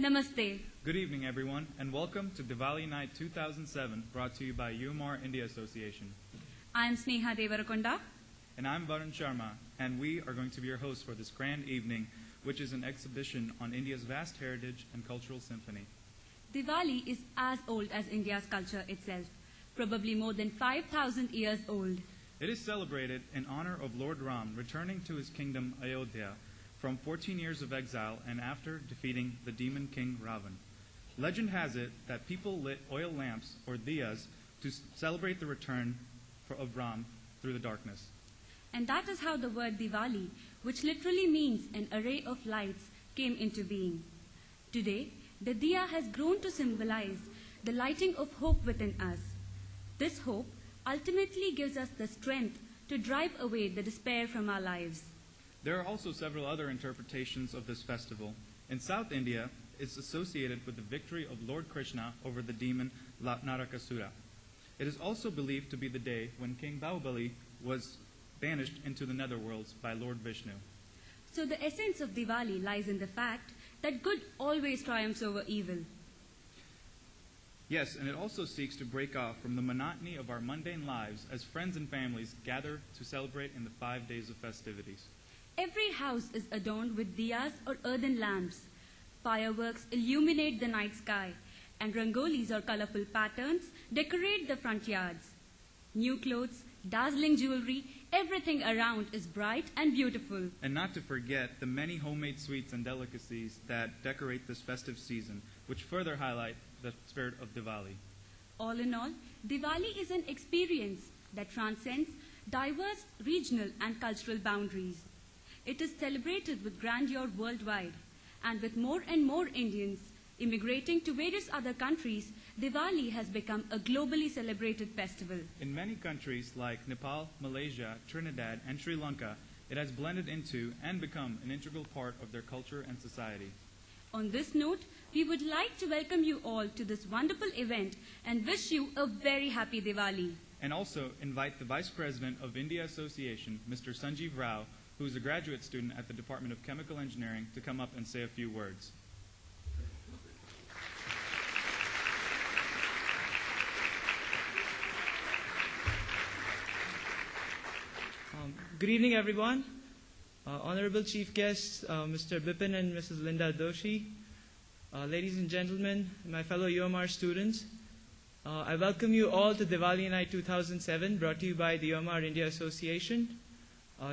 Namaste. Good evening, everyone, and welcome to Diwali Night 2007, brought to you by UMR India Association. I am Sneha Devarakonda. And I'm Varun Sharma, and we are going to be your hosts for this grand evening, which is an exhibition on India's vast heritage and cultural symphony. Diwali is as old as India's culture itself, probably more than 5,000 years old. It is celebrated in honor of Lord Ram returning to his kingdom Ayodhya from 14 years of exile and after defeating the demon king Ravan. Legend has it that people lit oil lamps or diyas to celebrate the return of Ram through the darkness. And that is how the word Diwali, which literally means an array of lights, came into being. Today, the diya has grown to symbolize the lighting of hope within us. This hope ultimately gives us the strength to drive away the despair from our lives. There are also several other interpretations of this festival. In South India, it's associated with the victory of Lord Krishna over the demon Narakasura. It is also believed to be the day when King Bahubali was banished into the netherworlds by Lord Vishnu. So the essence of Diwali lies in the fact that good always triumphs over evil. Yes, and it also seeks to break off from the monotony of our mundane lives as friends and families gather to celebrate in the 5 days of festivities. Every house is adorned with diyas or earthen lamps. Fireworks illuminate the night sky, and rangolis or colorful patterns decorate the front yards. New clothes, dazzling jewelry, everything around is bright and beautiful. And not to forget the many homemade sweets and delicacies that decorate this festive season, which further highlight the spirit of Diwali. All in all, Diwali is an experience that transcends diverse regional and cultural boundaries. It is celebrated with grandeur worldwide, and with more and more Indians immigrating to various other countries, Diwali has become a globally celebrated festival. In many countries like Nepal, Malaysia, Trinidad, and Sri Lanka, it has blended into and become an integral part of their culture and society. On this note, we would like to welcome you all to this wonderful event and wish you a very happy Diwali. And also invite the Vice President of India Association, Mr. Sanjeev Rao, who is a graduate student at the Department of Chemical Engineering, to come up and say a few words. Good evening, everyone. Honorable Chief Guests, Mr. Bipin and Mrs. Linda Doshi, ladies and gentlemen, my fellow UMR students, I welcome you all to Diwali Night 2007, brought to you by the UMR India Association.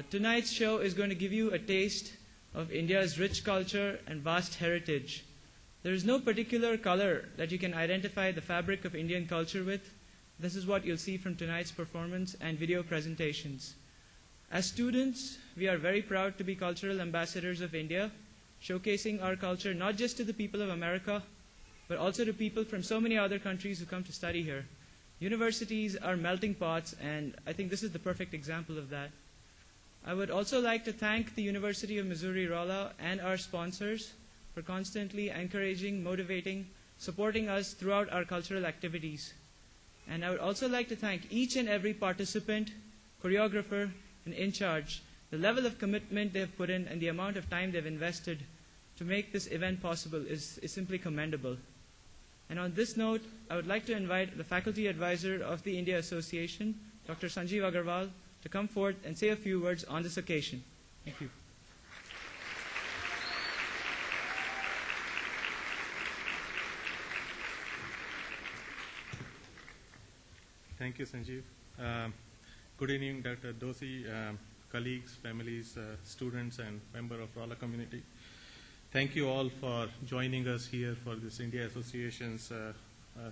Tonight's show is going to give you a taste of India's rich culture and vast heritage. There is no particular color that you can identify the fabric of Indian culture with. This is what you'll see from tonight's performance and video presentations. As students, we are very proud to be cultural ambassadors of India, showcasing our culture not just to the people of America, but also to people from so many other countries who come to study here. Universities are melting pots, and I think this is the perfect example of that. I would also like to thank the University of Missouri-Rolla and our sponsors for constantly encouraging, motivating, supporting us throughout our cultural activities. And I would also like to thank each and every participant, choreographer, and in charge. The level of commitment they've put in and the amount of time they've invested to make this event possible is simply commendable. And on this note, I would like to invite the faculty advisor of the India Association, Dr. Sanjeev Agarwal, to come forth and say a few words on this occasion. Thank you. Thank you, Sanjeev. Good evening, Dr. Doshi, colleagues, families, students, and member of Rolla community. Thank you all for joining us here for this India Association's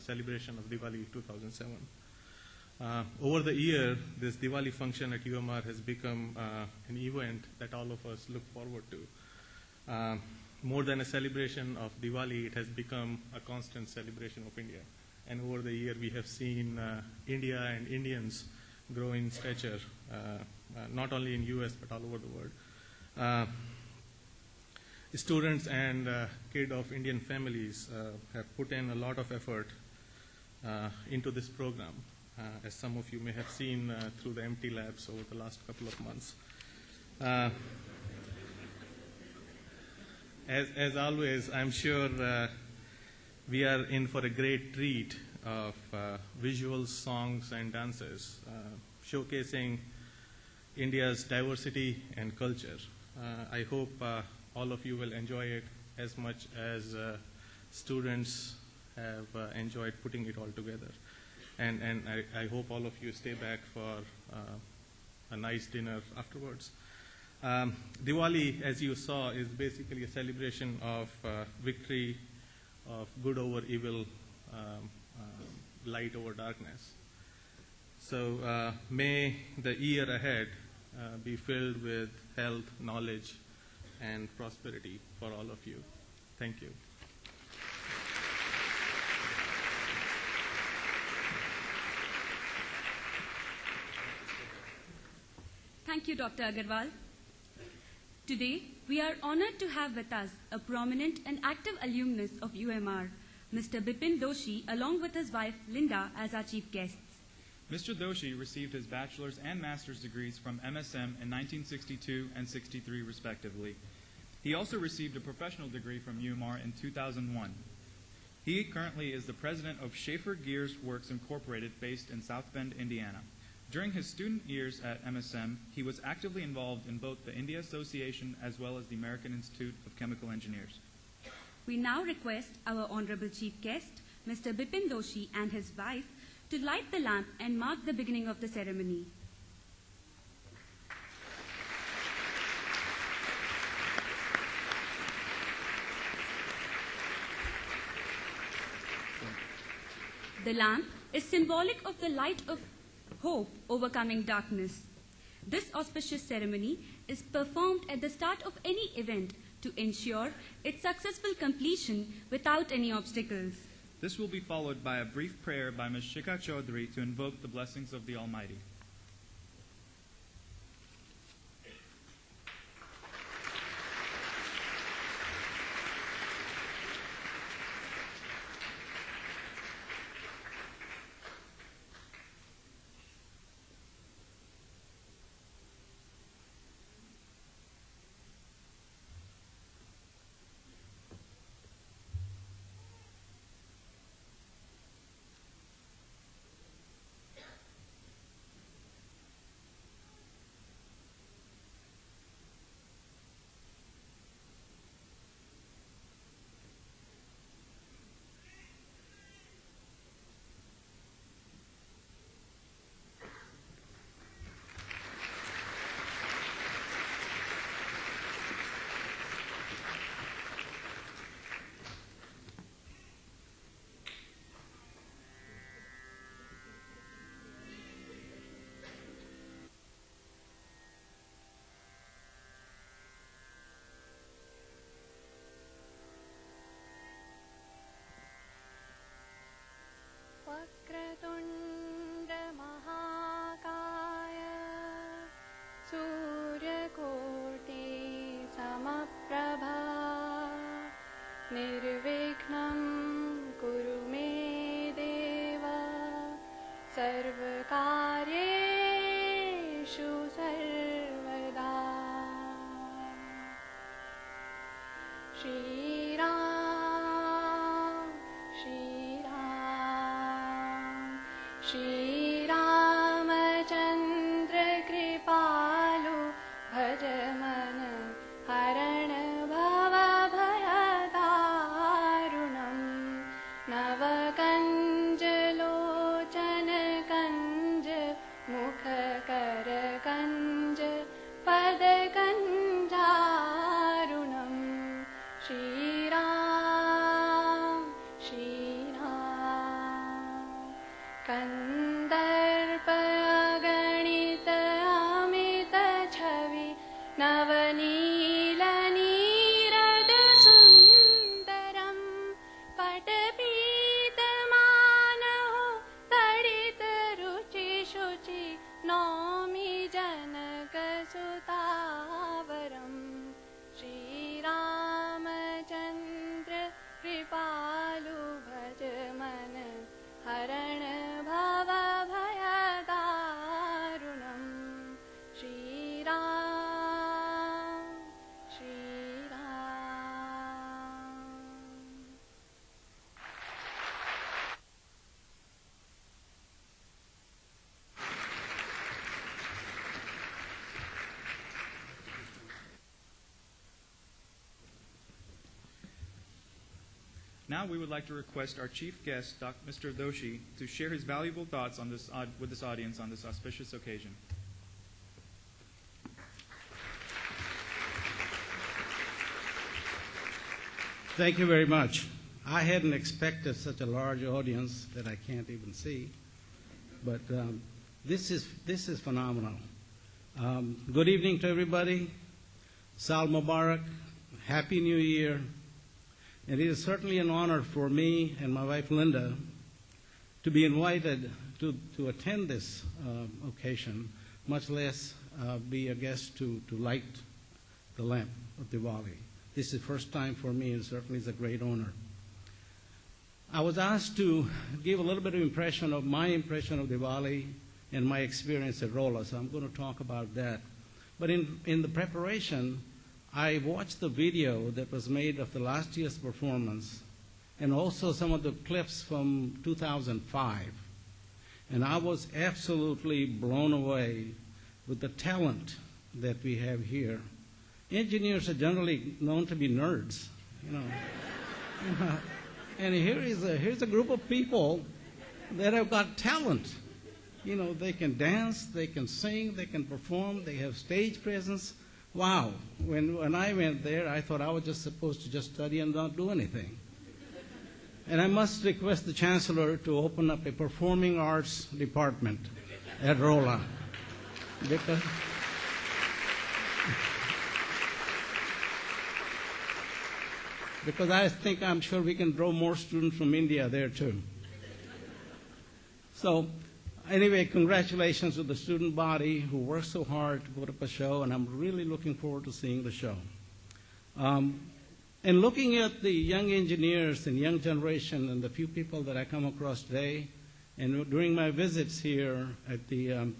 celebration of Diwali 2007. Over the year, this Diwali function at UMR has become an event that all of us look forward to. More than a celebration of Diwali, it has become a constant celebration of India. And over the year, we have seen India and Indians grow in stature, not only in US, but all over the world. Students and kids of Indian families have put in a lot of effort into this program, as some of you may have seen through the empty labs over the last couple of months. as always, I'm sure we are in for a great treat of visuals, songs, and dances, showcasing India's diversity and culture. I hope all of you will enjoy it as much as students have enjoyed putting it all together. And I hope all of you stay back for a nice dinner afterwards. Diwali, as you saw, is basically a celebration of victory of good over evil, light over darkness. So may the year ahead be filled with health, knowledge, and prosperity for all of you. Thank you. Thank you, Dr. Agarwal. Today, we are honored to have with us a prominent and active alumnus of UMR, Mr. Bipin Doshi, along with his wife, Linda, as our chief guests. Mr. Doshi received his bachelor's and master's degrees from MSM in 1962 and 63, respectively. He also received a professional degree from UMR in 2001. He currently is the president of Schaefer Gears Works Incorporated, based in South Bend, Indiana. During his student years at MSM, he was actively involved in both the India Association as well as the American Institute of Chemical Engineers. We now request our honorable chief guest, Mr. Bipin Doshi, and his wife to light the lamp and mark the beginning of the ceremony. The lamp is symbolic of the light of hope overcoming darkness. This auspicious ceremony is performed at the start of any event to ensure its successful completion without any obstacles. This will be followed by a brief prayer by Ms. Shikha Chaudhary to invoke the blessings of the Almighty. वक्रतुण्ड महाकाय सूर्यकोटि समप्रभा निर्विघ्नं कुरु मे देव सर्वकार्येषु सर्वदा श्रीरामचन्द्र कृपालु भज मन हरण भव भयदारुणं नवकञ्ज लोचन कञ्ज मुख कर कञ्ज पद कञ्जारुणं श्रीराम कन्दर्प गणित अमित छवि नवनील नीरद सुन्दरं पटपीतमानहो तडित रुचि शुचि नौमि जनकसुतावरं श्रीरामचन्द्र कृपालु भज मन हरण भव भयदारुणं Shriram Now we would like to request our chief guest, Mr. Doshi, to share his valuable thoughts on with this audience on this auspicious occasion. Thank you very much. I hadn't expected such a large audience that I can't even see, but this is phenomenal. Good evening to everybody. Sal Mubarak. Happy New Year. And it is certainly an honor for me and my wife Linda to be invited to attend this occasion, much less be a guest to light the lamp of Diwali. This is the first time for me, and certainly is a great honor. I was asked to give a little bit of my impression of Diwali and my experience at Rolla, so I'm going to talk about that. But in the preparation, I watched the video that was made of the last year's performance and also some of the clips from 2005. And I was absolutely blown away with the talent that we have here. Engineers are generally known to be nerds, you know. And here's a group of people that have got talent. You know, they can dance, they can sing, they can perform, they have stage presence. Wow. When I went there, I thought I was just supposed to just study and not do anything. And I must request the Chancellor to open up a performing arts department at Rolla. Because I'm sure we can draw more students from India there too. So anyway, congratulations to the student body who worked so hard to put up a show, and I'm really looking forward to seeing the show. And looking at the young engineers and young generation and the few people that I come across today, and during my visits here at the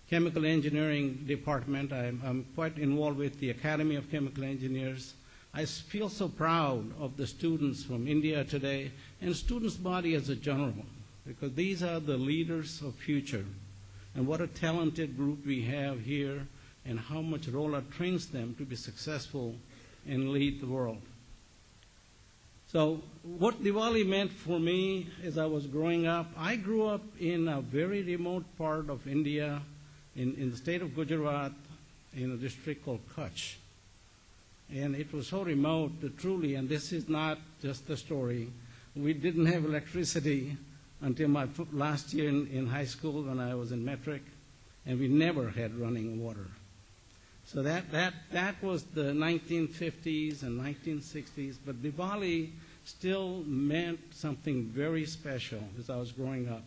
Chemical Engineering Department, I'm quite involved with the Academy of Chemical Engineers. I feel so proud of the students from India today and students' body as a general, because these are the leaders of future. And what a talented group we have here, and how much Rolla trains them to be successful and lead the world. So what Diwali meant for me as I was growing up, I grew up in a very remote part of India, in the state of Gujarat, in a district called Kutch. And it was so remote that truly, and this is not just the story, we didn't have electricity until my last year in high school when I was in metric, and we never had running water. So that was the 1950s and 1960s, but Diwali still meant something very special as I was growing up.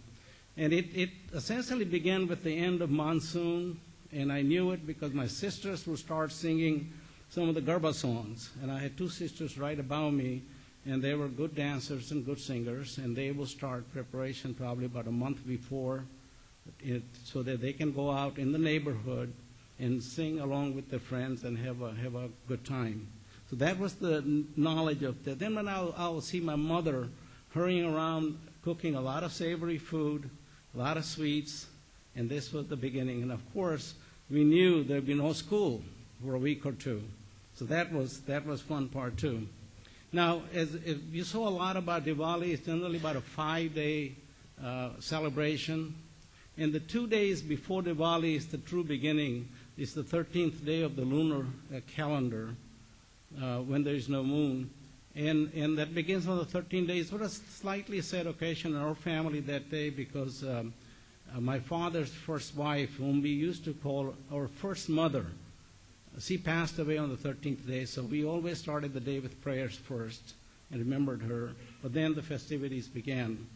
And it essentially began with the end of monsoon, and I knew it because my sisters would start singing some of the Garba songs, and I had two sisters right above me, and they were good dancers and good singers, and they will start preparation probably about a month before so that they can go out in the neighborhood and sing along with their friends and have a good time. So that was the knowledge of that. Then when I'll see my mother hurrying around cooking a lot of savory food, a lot of sweets, and this was the beginning. And of course, we knew there'd be no school for a week or two. So that was fun part too. Now, as you saw a lot about Diwali, it's generally about a 5-day celebration. And the 2 days before Diwali is the true beginning. It's the 13th day of the lunar calendar when there is no moon. And that begins on the 13 days. What a slightly sad occasion in our family that day, because my father's first wife, whom we used to call our first mother, she passed away on the 13th day, so we always started the day with prayers first and remembered her. But then the festivities began.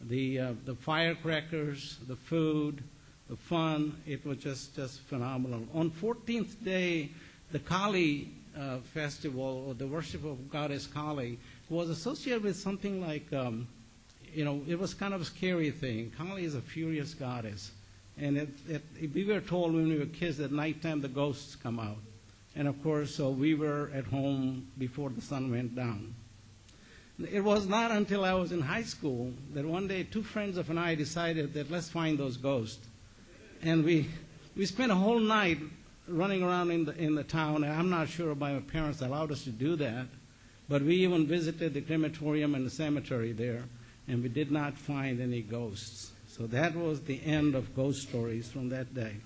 The firecrackers, the food, the fun, it was just phenomenal. On 14th day, the Kali festival, or the worship of goddess Kali, was associated with something like, it was kind of a scary thing. Kali is a furious goddess. And we were told when we were kids that at nighttime the ghosts come out. And of course, so we were at home before the sun went down. It was not until I was in high school that one day 2 friends of I decided that let's find those ghosts. And we spent a whole night running around in the town. And I'm not sure if my parents allowed us to do that. But we even visited the crematorium and the cemetery there, and we did not find any ghosts. So that was the end of ghost stories from that day.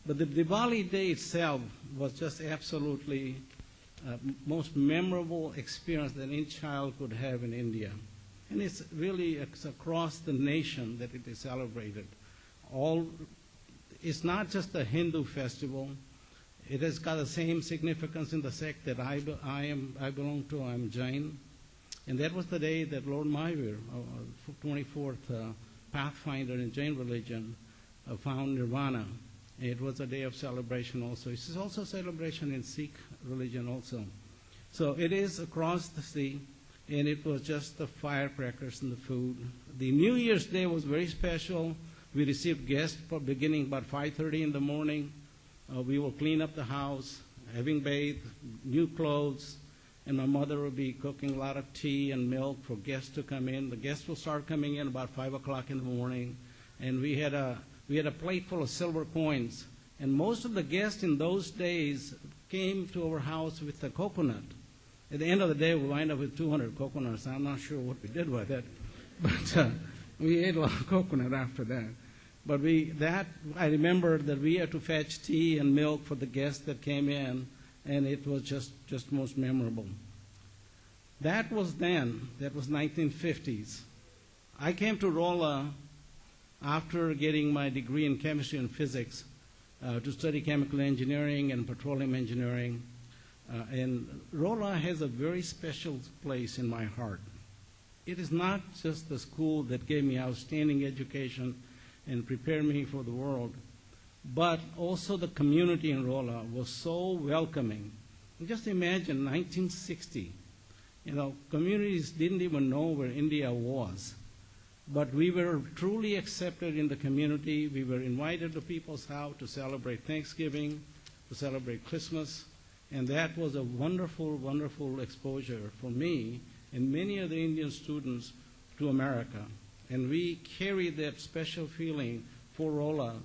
But the Diwali day itself was just absolutely most memorable experience that any child could have in India. And it's across the nation that it is celebrated. It's not just a Hindu festival. It has got the same significance in the sect that I belong to. I'm Jain. And that was the day that Lord Mahavir, 24th pathfinder in Jain religion, found nirvana. It was a day of celebration also. It is also a celebration in Sikh religion also. So it is across the sea, and it was just the firecrackers and the food. The New Year's Day was very special. We received guests beginning about 5:30 in the morning. We will clean up the house, having bathed, new clothes, and my mother will be cooking a lot of tea and milk for guests to come in. The guests will start coming in about 5 o'clock in the morning, and we had a plate full of silver coins. And most of the guests in those days came to our house with a coconut. At the end of the day, we wind up with 200 coconuts. I'm not sure what we did with it, but we ate a lot of coconut after that. But I remember that we had to fetch tea and milk for the guests that came in, and it was just most memorable. That was then. That was 1950s. I came to Rolla after getting my degree in chemistry and physics to study chemical engineering and petroleum engineering. And Rolla has a very special place in my heart. It is not just the school that gave me outstanding education and prepared me for the world, but also the community in Rolla was so welcoming. Just imagine 1960, communities didn't even know where India was, but we were truly accepted in the community. We were invited to people's house to celebrate Thanksgiving, to celebrate Christmas, and that was a wonderful, wonderful exposure for me and many of the Indian students to America. And we carry that special feeling for Rolla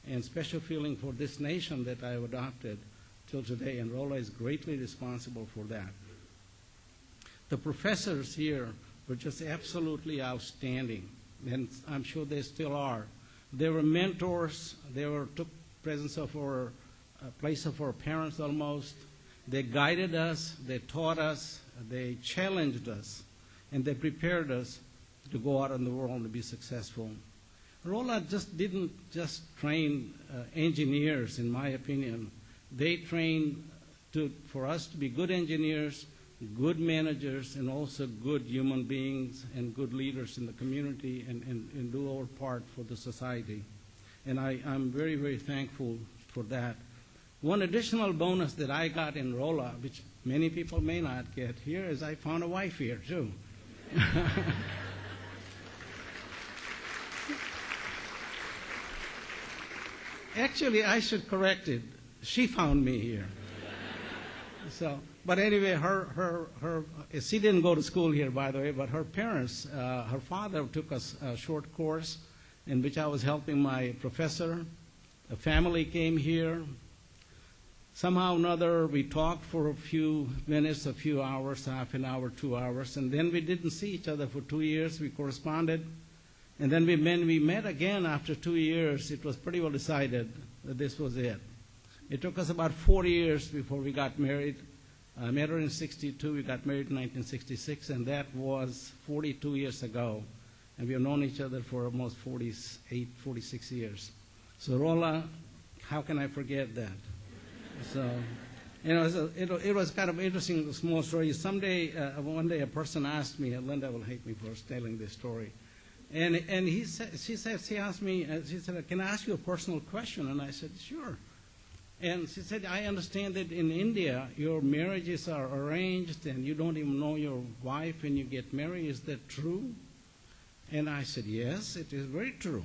and special feeling for this nation that I have adopted till today, and Rolla is greatly responsible for that. The professors here were just absolutely outstanding, and I'm sure they still are. They were mentors. They took place of our parents almost. They guided us. They taught us. They challenged us, and they prepared us to go out in the world and be successful. Rolla didn't just train engineers, in my opinion. They trained for us to be good engineers, good managers, and also good human beings and good leaders in the community and do our part for the society. And I'm very, very thankful for that. One additional bonus that I got in Rolla, which many people may not get here, is I found a wife here, too. Actually, I should correct it. She found me here. But anyway, she didn't go to school here, by the way, but her parents, her father took a short course in which I was helping my professor. A family came here. Somehow or another, we talked for a few minutes, a few hours, half an hour, 2 hours, and then we didn't see each other for 2 years. We corresponded. And then when we met again after 2 years, it was pretty well decided that this was it. It took us about 4 years before we got married. I met her in 1962. We got married in 1966, and that was 42 years ago. And we have known each other for almost 48, 46 years. So Rolla, how can I forget that? So, it was kind of interesting, small story. One day a person asked me, and Linda will hate me for telling this story. And she asked me, she said, "Can I ask you a personal question?" And I said, "Sure." And she said, "I understand that in India, your marriages are arranged and you don't even know your wife when you get married. Is that true?" And I said, "Yes, it is very true."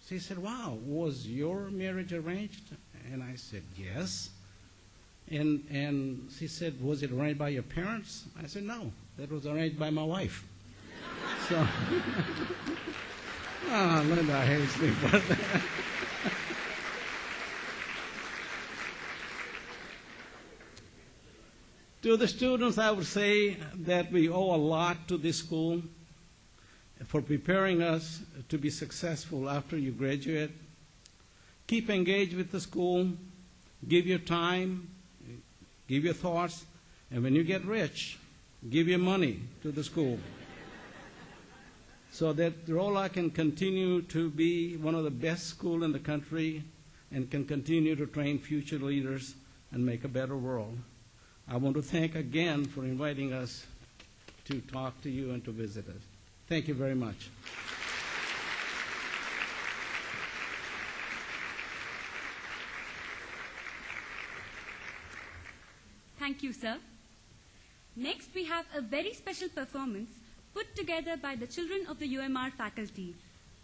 She said, "Wow, was your marriage arranged?" And I said, "Yes." And she said, "Was it arranged by your parents?" I said, "No, that was arranged by my wife." So, Linda hates me for that. To the students, I would say that we owe a lot to this school for preparing us to be successful after you graduate. Keep engaged with the school, give your time, give your thoughts, and when you get rich, give your money to the school so that Rolla can continue to be one of the best schools in the country and can continue to train future leaders and make a better world. I want to thank again for inviting us to talk to you and to visit us. Thank you very much. Thank you, sir. Next, we have a very special performance put together by the children of the UMR faculty.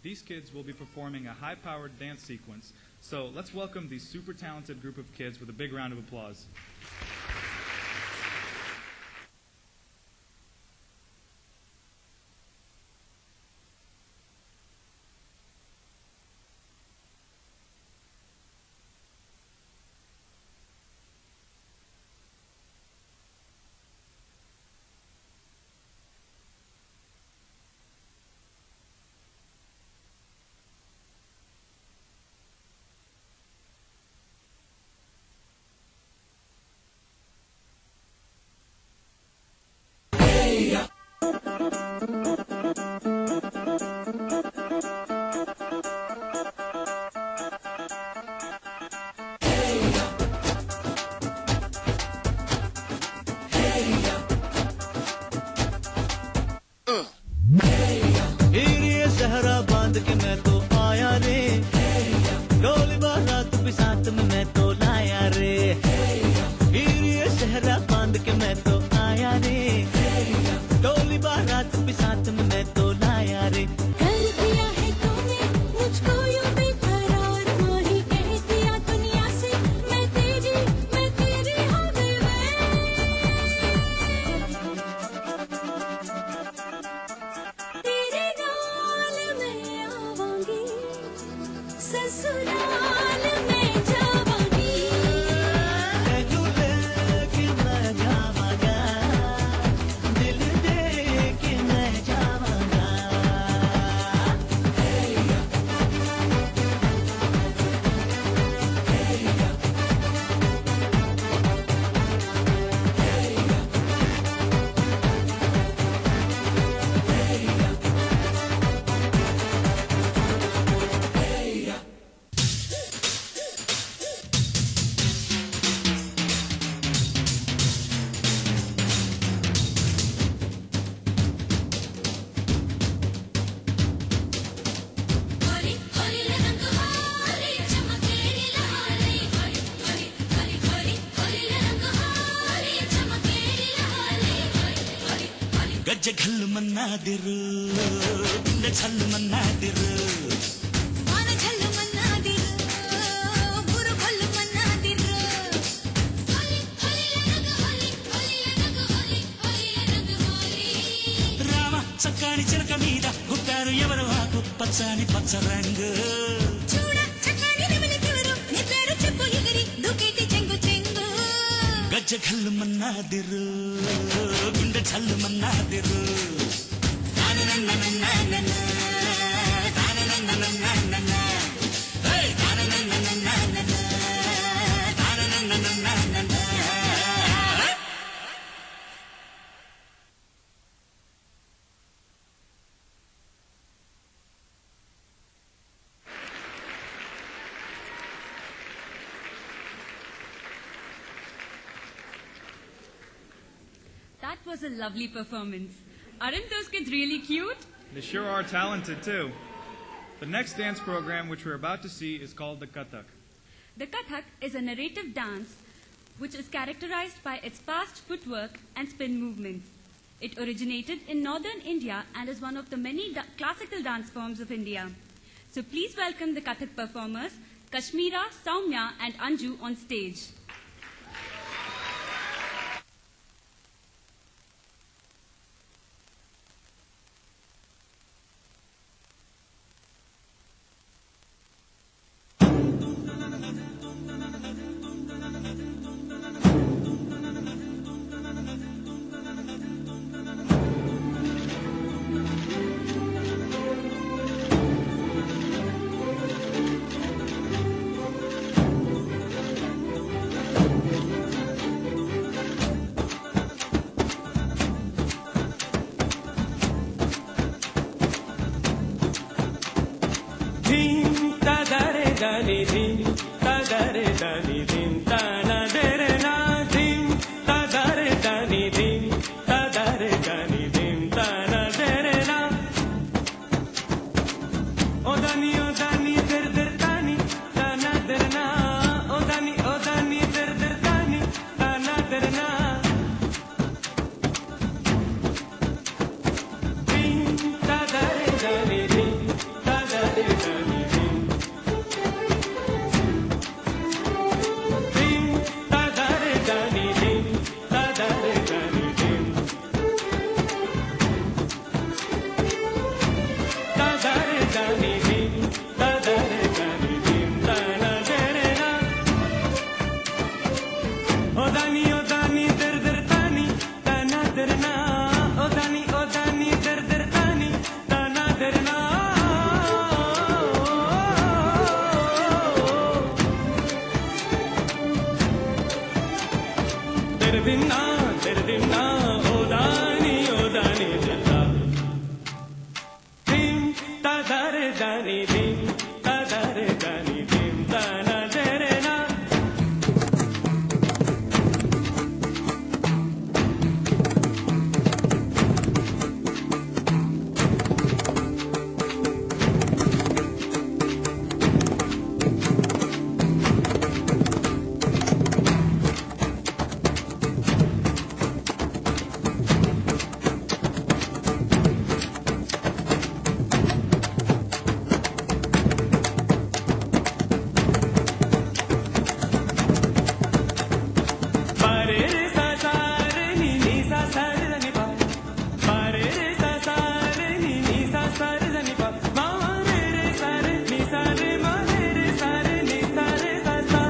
These kids will be performing a high-powered dance sequence, so let's welcome these super talented group of kids with a big round of applause. ಗಜ್ಜೆಗಲ್ಲು ಮನ್ನಾದಿರು ಗುಂಡೆ ಛಲ್ಲು ಮನ್ನಾದಿರು ಮಾನ ಛಲ್ಲು ಮನ್ನಾದಿರು ಬುರು ಕೊಲ್ಲು ಮನ್ನಾದಿರು ಹೋಲಿ ಹೋಲಿ ಲನಗ ಹೋಲಿ ಹೋಲಿ ಲನಗ ಹೋಲಿ ಹೋಲಿ ಲನಗ ಹೋಲಿ రామ చక్కని చిలక మీద గుప్పారు ఎవరు ఆకు పచ్చని పచ్చ రంగు చూడ చక్కని నెమలికెవరు నీ పేరు చెప్పు ఎగిరి దూకేటి చెంగు చెంగు గజ్జెగల్లు మన్నాదిరు గుండె ఛల్లు మన్నాదిరు That was a lovely performance. Aren't those kids really cute? They sure are talented, too. The next dance program which we're about to see is called the Kathak. The Kathak is a narrative dance which is characterized by its fast footwork and spin movements. It originated in northern India and is one of the many classical dance forms of India. So please welcome the Kathak performers, Kashmira, Soumya and Anju on stage. dani dim tana dere na dim tadare dani dim tadare dani dim tana dere na o dani der der tani tana der na o dani der der tani tana der na dim tadare dani dim tadare dani dim dim tadare dani dim tadare dani dim tadare dani dim tadare dani dim tana dere na o dani der der tani tana der na o dani der der tani tana der na der dinna o dani dilla dim tadare dani dim tadare dani dim tana dere na pare re sa sa re ni sa sa re ni pa pare re sa sa re ni sa sa re ni pa ma re sa re ni sa re ma re sa re ni sa re sa sa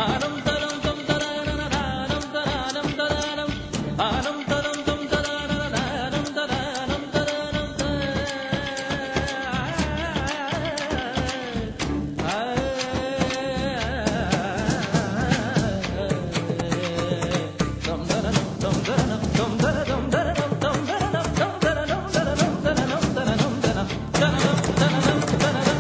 anam taram tam taranam taranam taranam anam taram tam taranam taranam taranam tam taranam tam taranam tam taranam taranam tam taranam tam taranam taranam taranam taranam taranam taranam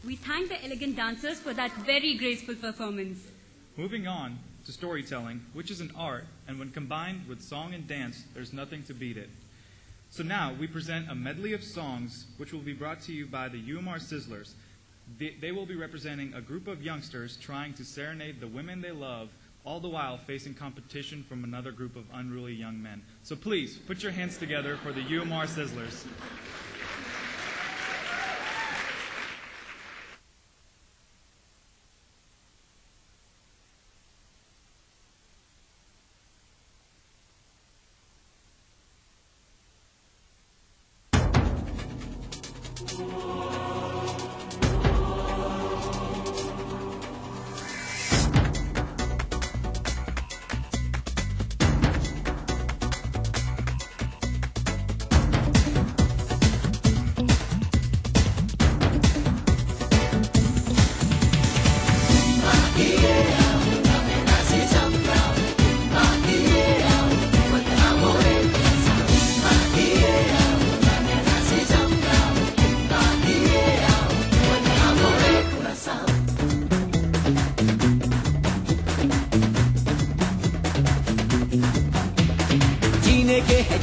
We thank the elegant dancers for that very graceful performance. Moving on to storytelling, which is an art, and when combined with song and dance, there's nothing to beat it. So now we present a medley of songs which will be brought to you by the UMR Sizzlers. They will be representing a group of youngsters trying to serenade the women they love, all the while facing competition from another group of unruly young men. So please, put your hands together for the UMR Sizzlers.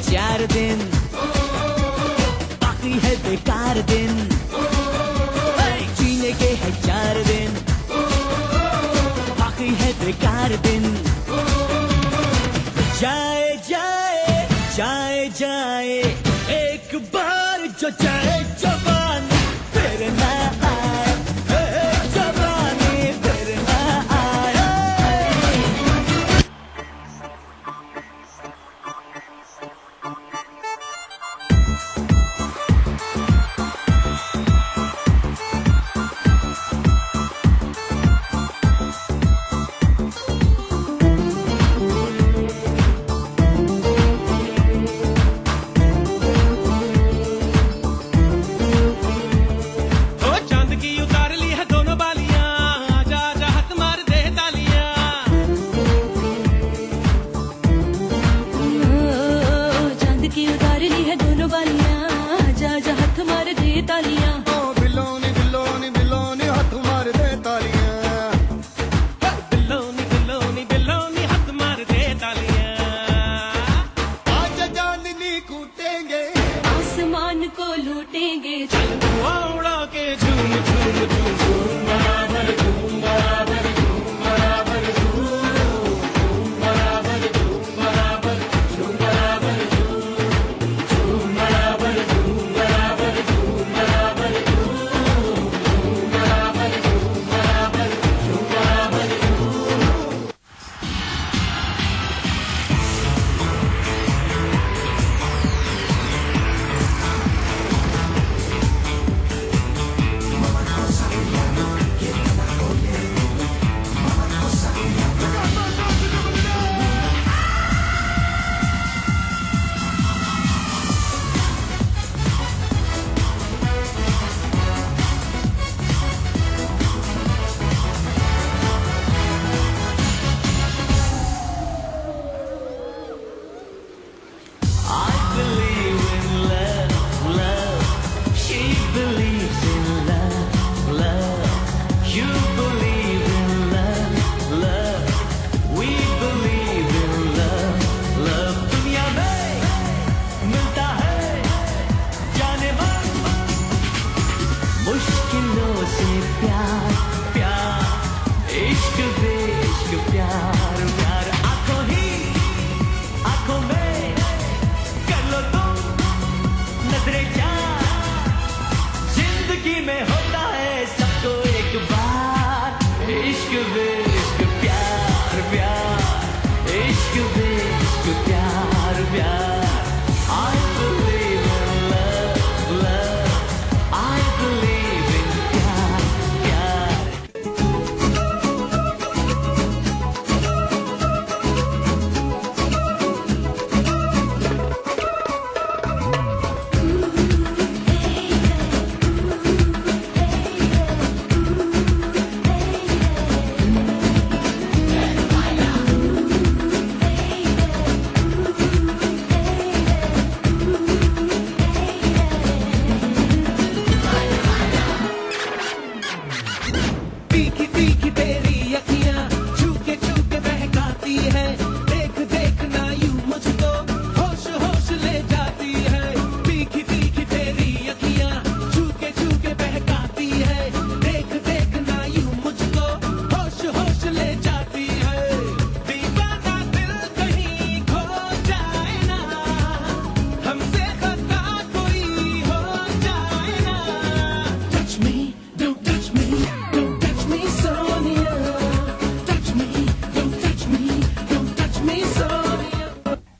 चार दिन बाकी है बेकार दिन जीने के है 4 दिन बाकी है बेकार दिन जाए जाए जाए जाए एक बार जो जाए जवानी फिर ना आए जवानी फिर ना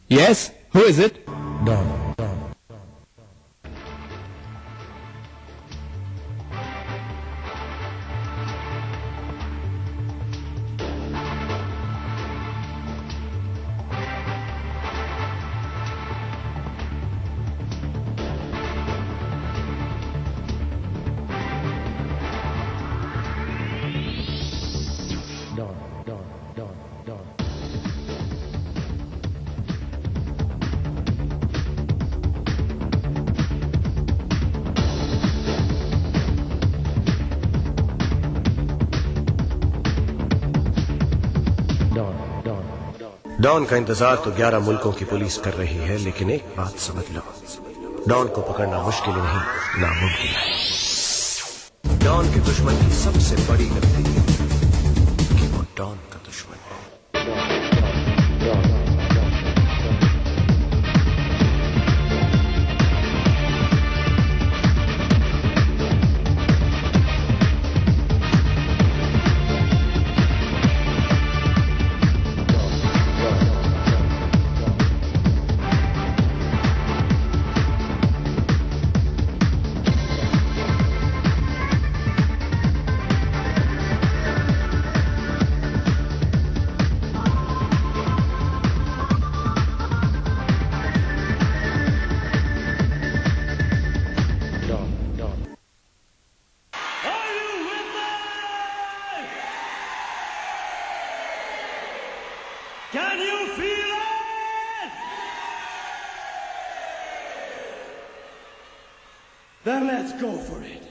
Yes? Who is it? Don. Don का इंतजार तो 11 मुल्कों की पुलिस कर रही है, लेकिन एक बात समझ लो, डॉन को पकड़ना मुश्किल नहीं, नामुमकिन है। डॉन के दुश्मन की सबसे बड़ी गलती है कि वो डॉन का दुश्मन है। Can you feel it? Then let's go for it.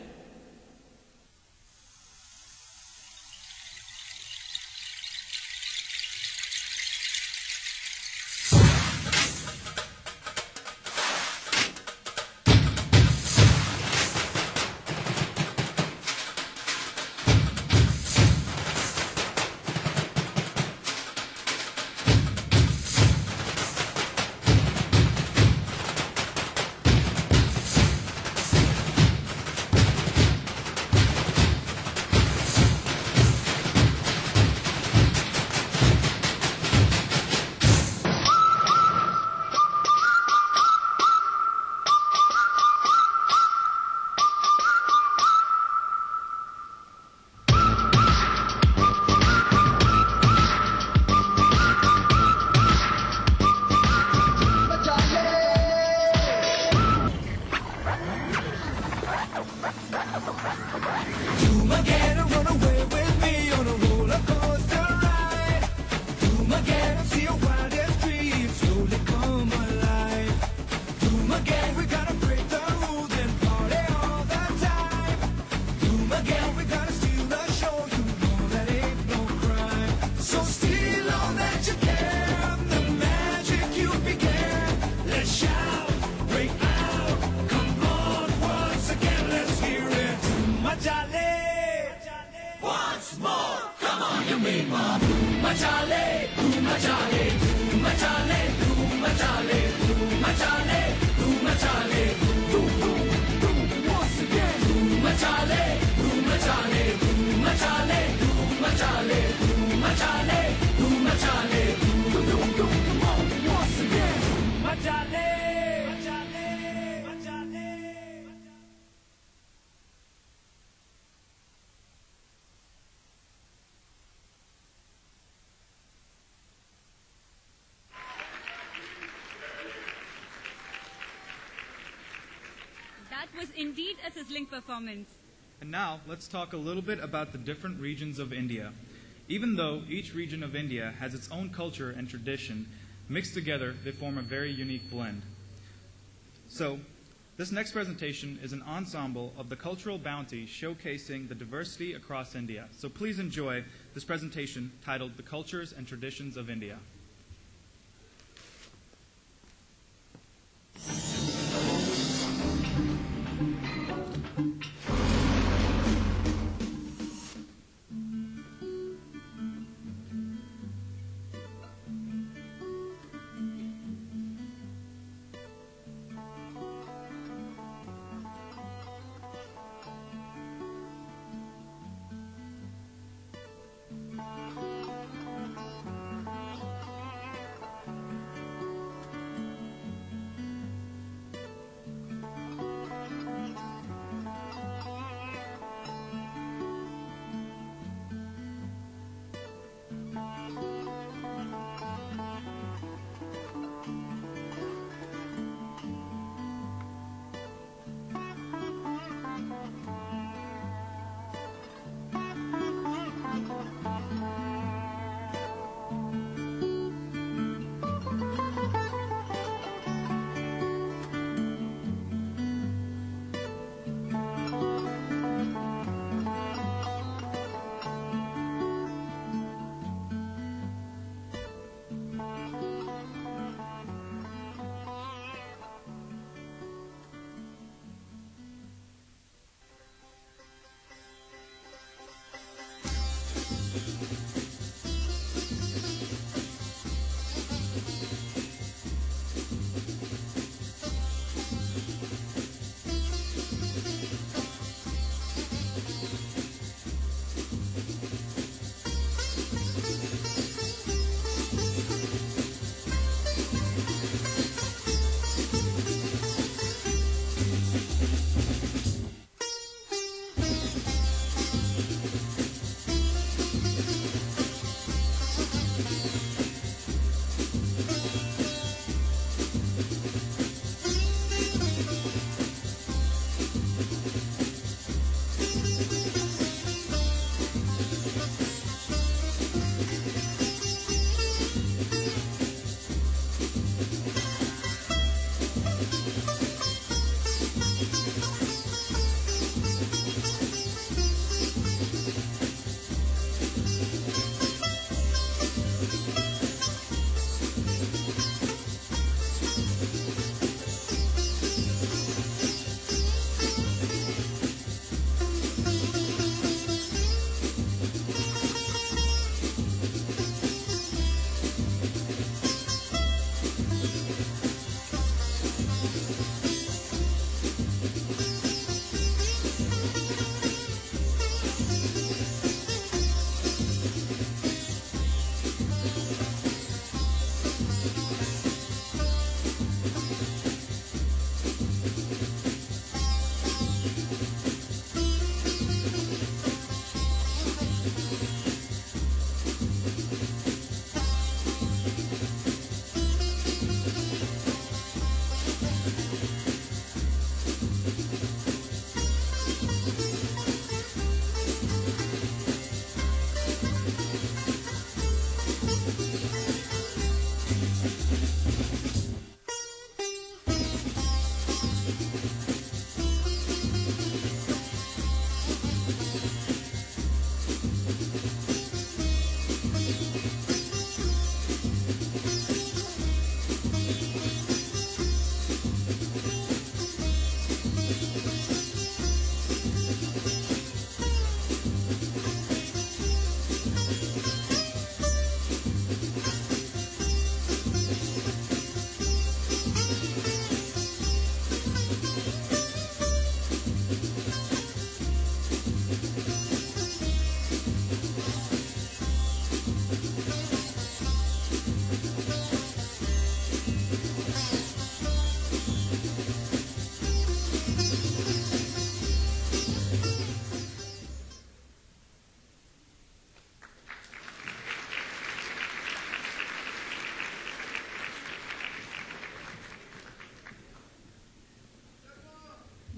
That was indeed a sizzling performance. And now, let's talk a little bit about the different regions of India. Even though each region of India has its own culture and tradition, mixed together, they form a very unique blend. So, this next presentation is an ensemble of the cultural bounty showcasing the diversity across India. So please enjoy this presentation titled The Cultures and Traditions of India.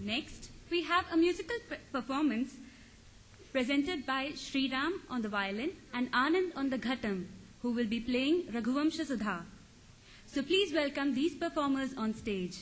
Next, we have a musical performance presented by Sriram on the violin and Anand on the ghatam, who will be playing Raghuvamsha Sudha. So please welcome these performers on stage.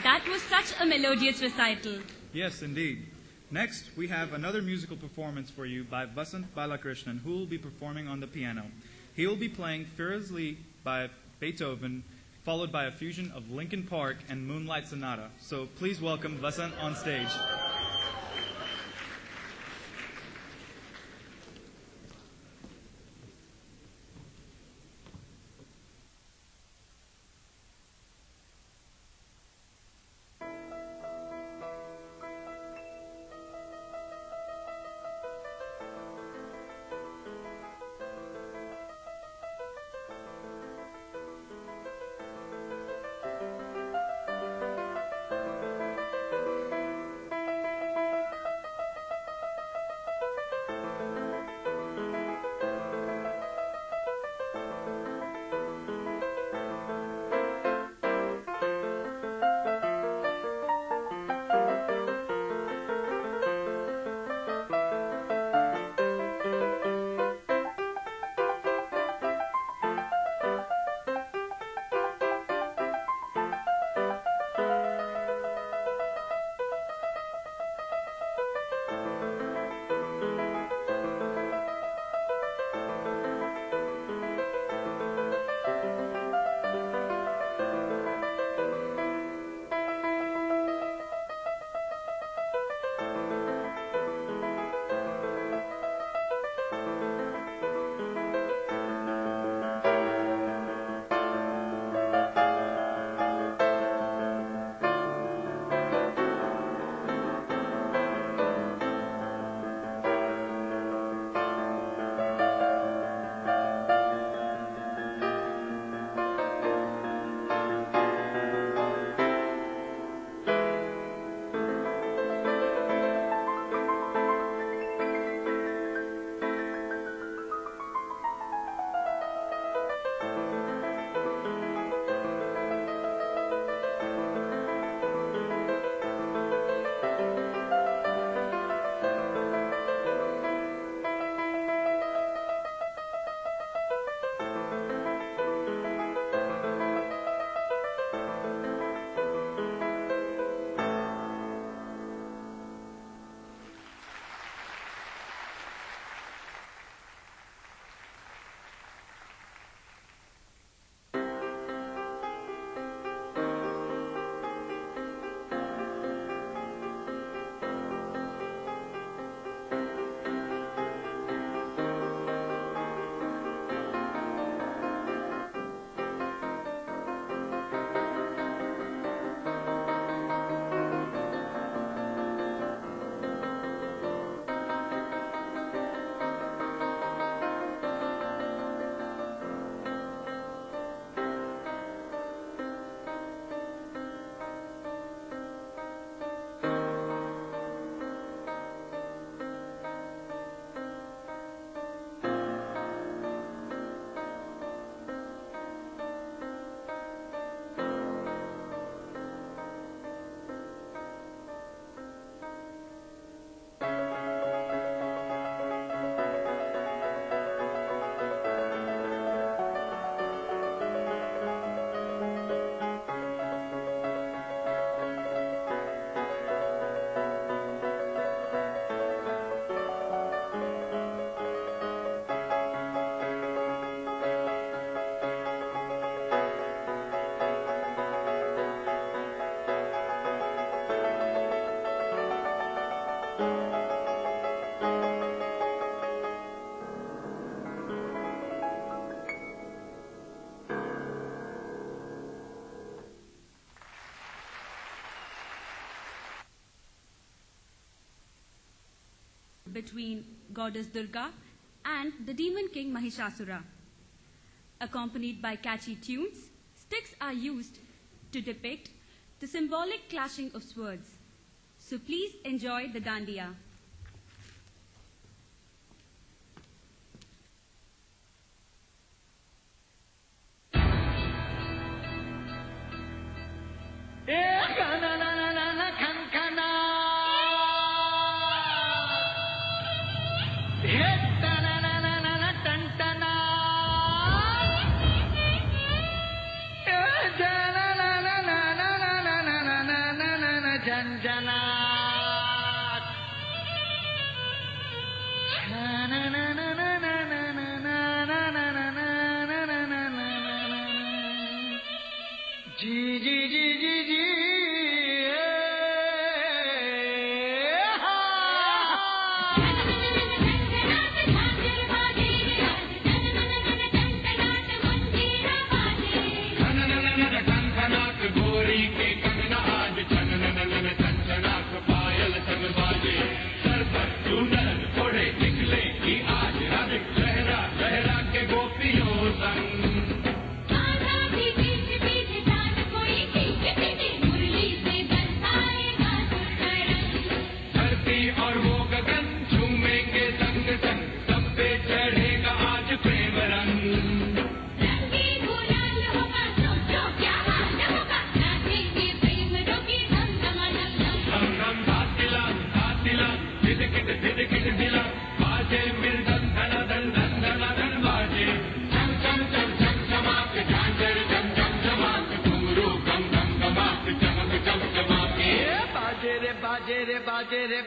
That was such a melodious recital. Yes, indeed. Next, we have another musical performance for you by Vasant Balakrishnan, who will be performing on the piano. He will be playing Furiously by Beethoven, followed by a fusion of Linkin Park and Moonlight Sonata. So please welcome Vasant on stage. Between goddess Durga and the demon king Mahishasura. Accompanied by catchy tunes, sticks are used to depict the symbolic clashing of swords. So please enjoy the dandiya. Na na na na na na na na na na जनात जी जी जी जी जी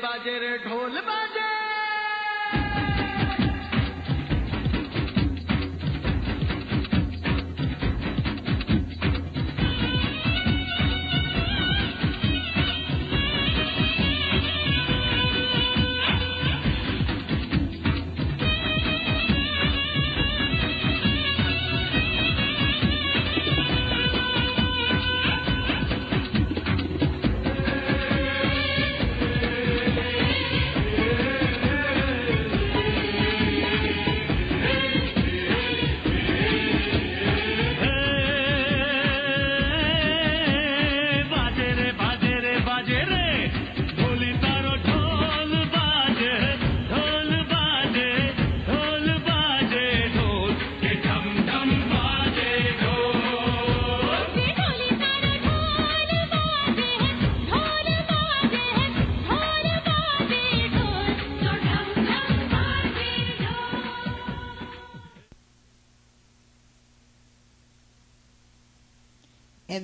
बाजे रे ढोल बाजे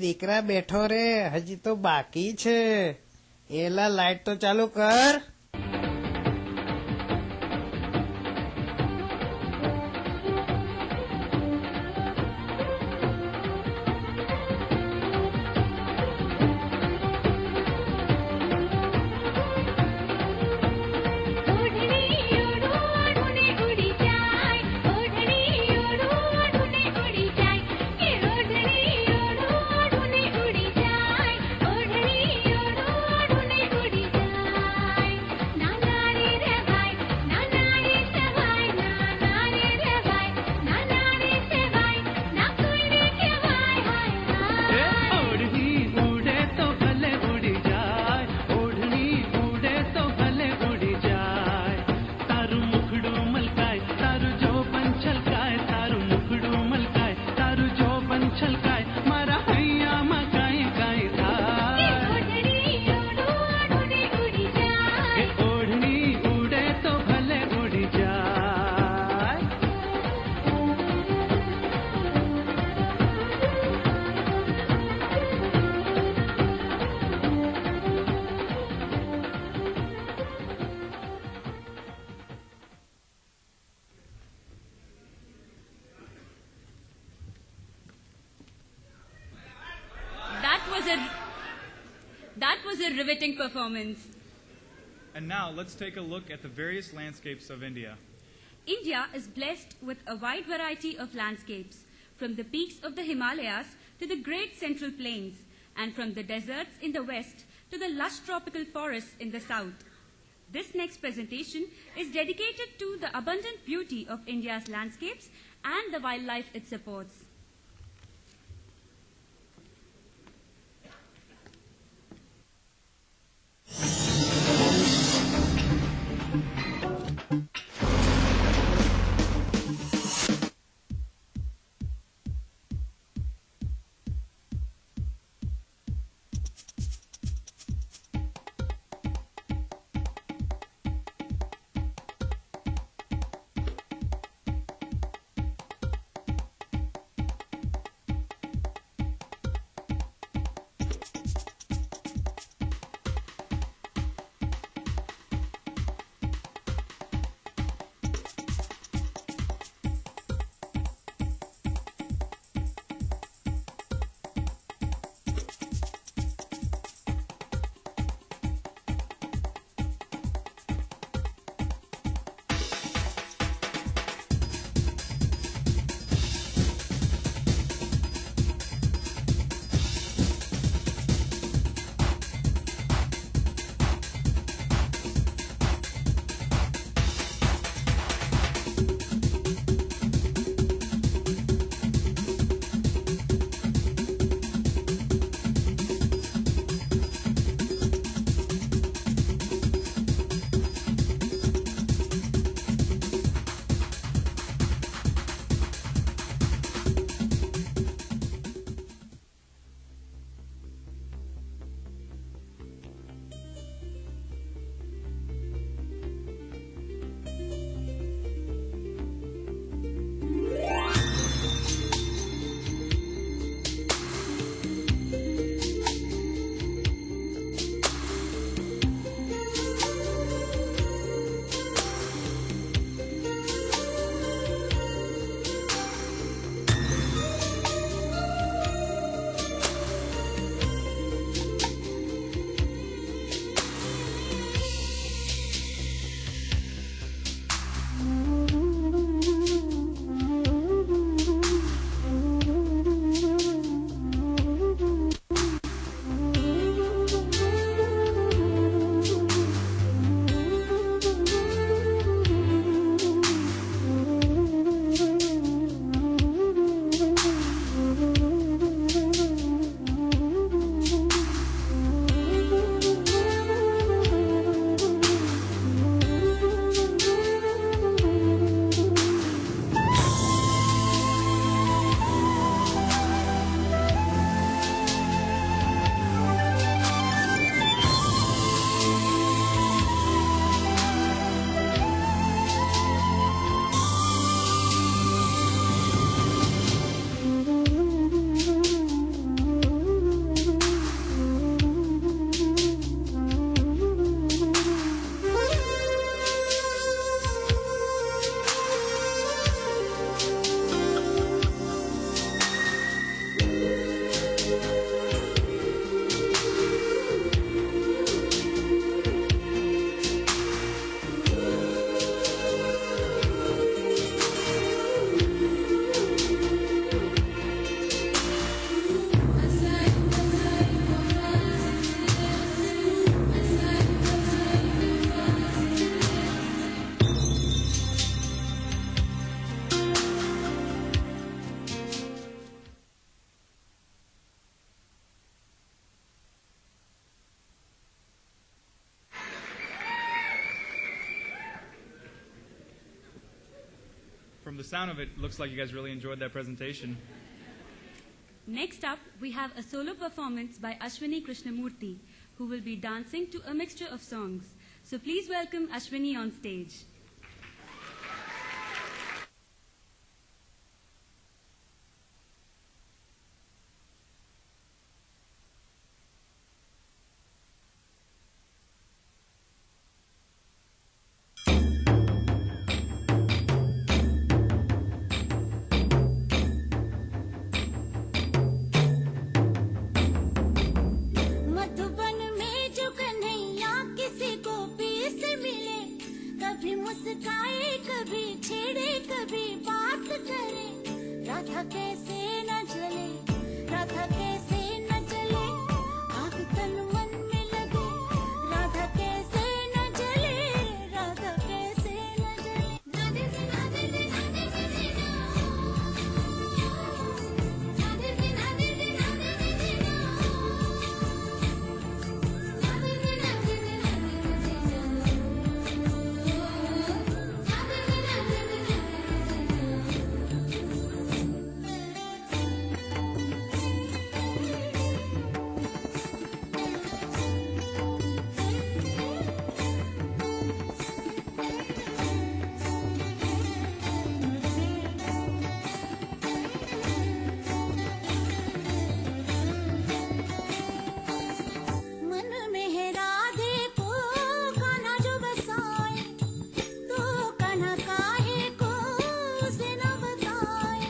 દીકરા બેઠો રે હજી તો બાકી છે એલા લાઈટ તો ચાલુ કર That was a riveting performance. And now let's take a look at the various landscapes of India. India is blessed with a wide variety of landscapes, from the peaks of the Himalayas to the great central plains, and from the deserts in the west to the lush tropical forests in the south. This next presentation is dedicated to the abundant beauty of India's landscapes and the wildlife it supports. from the sound of it, looks like you guys really enjoyed that presentation. Next up, we have a solo performance by Ashwini Krishnamurthy, who will be dancing to a mixture of songs. So please welcome Ashwini on stage. Madhuban में जो कन्हैया किसी गोपी से मिले, कभी मुस्काए कभी छेड़े कभी बात करे, राधा कैसे न जले, राधा कैसे न जले, आग तन मन में लगे, राधा कैसे न जले, राधा कैसे न जले। राधे से राधे से राधे से जीना, राधे से राधे से राधे से जीना, मन में है राधे को कान्हा जो बसाए, तो कान्हा काहे को उसे न बताए।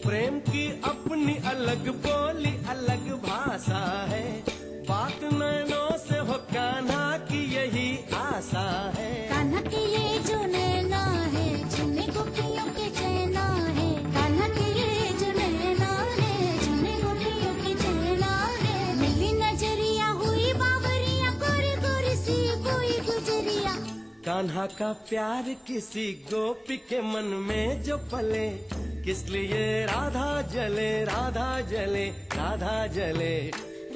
प्रेम की अपनी अलग बोली अलग भाषा है, बात नैनों से हो कान्हा की यही आशा है। कान्हा के ये जो नैना है, जिन्हें गोपियों के चैना है, कान्हा के ये जो नैना है, जिन्हें गोपियों के चैना है। मिली नजरिया हुई बावरिया, गोरी गोरी सी कोई गुजरिया। कान्हा का प्यार किसी गोपी के मन में जो पले, किस लिए राधा जले, राधा जले, राधा जले।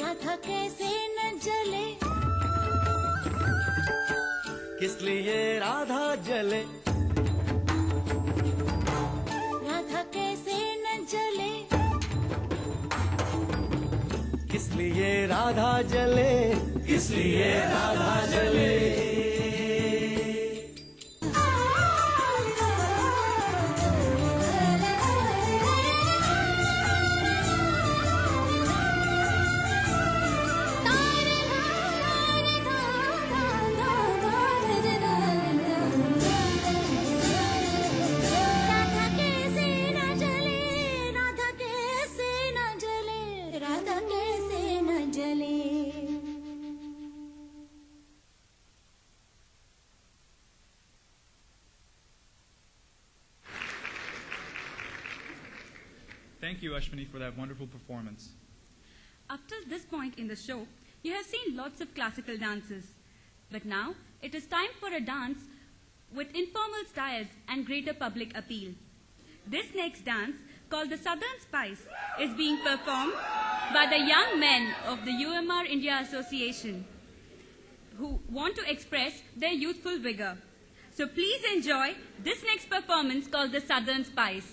राधा कैसे न जले, किस लिए राधा जले, राधा कैसे न जले। किस लिए राधा जले, किस लिए राधा जले। राधा कैसे न जले, राधा कैसे न जले, राधा कैसे न जले। Thank you, Ashwini, for that wonderful performance. Up till this point in the show, you have seen lots of classical dances. But now, it is time for a dance with informal styles and greater public appeal. This next dance, called the Southern Spice, is being performed by the young men of the UMR India Association, who want to express their youthful vigor. So please enjoy this next performance called the Southern Spice.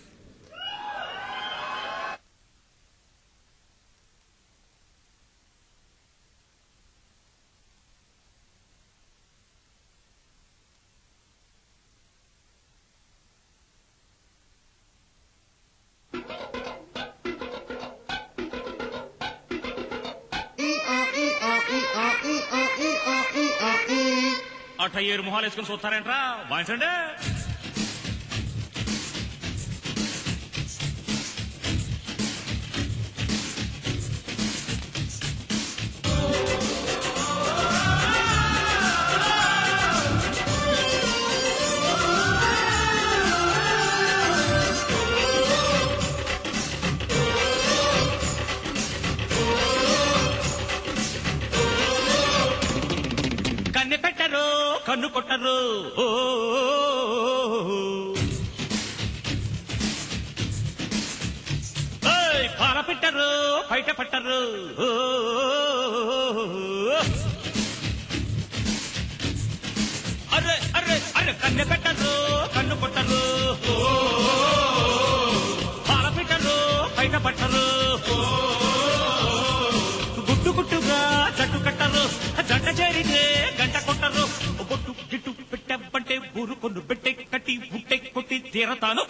అట్టయ్యేరు మొహాలు వేసుకుని చూస్తారేంట్రా వాయించండి. కన్నె పెట్టరు కన్ను కొట్టరు ఓ పాల పెట్టరు బయట పట్టరు ఓ అరే అరే అరే కన్నె పెట్టరు కన్ను కొట్టరు పాలపిట్టరు బయట పట్టరు గుట్టు గుట్టుగా జట్టు కట్టరు జంట చేరితే గంట కొట్టరు బొట్టు గిట్టు పెట్టబంటే ఊరు కొన్ను పెట్టే కట్టి బుట్టే కొట్టి తీరతాను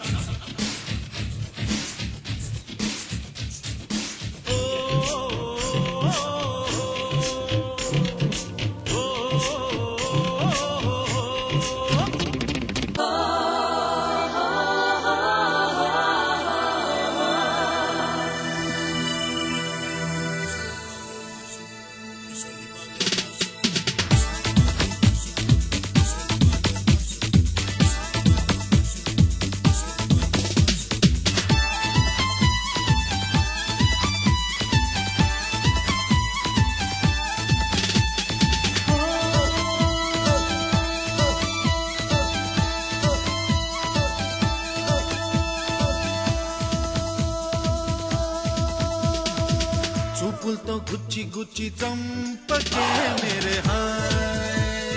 చూపులతో గుచ్చి గుచ్చి చంపకే మేరే హాయ్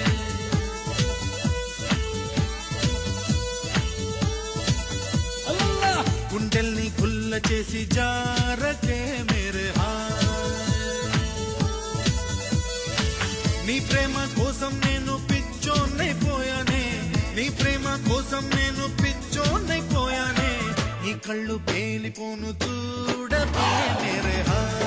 గుండెల్ని గుల్ల చేసి జారకే మేరే హాయ్ నీ ప్రేమ కోసం నేను పిచ్చోన్నైపోయానే నీ ప్రేమ కోసం నేను పిచ్చోన్నైపోయానే నీ కళ్ళు పేలిపోను చూడకే మేరే hi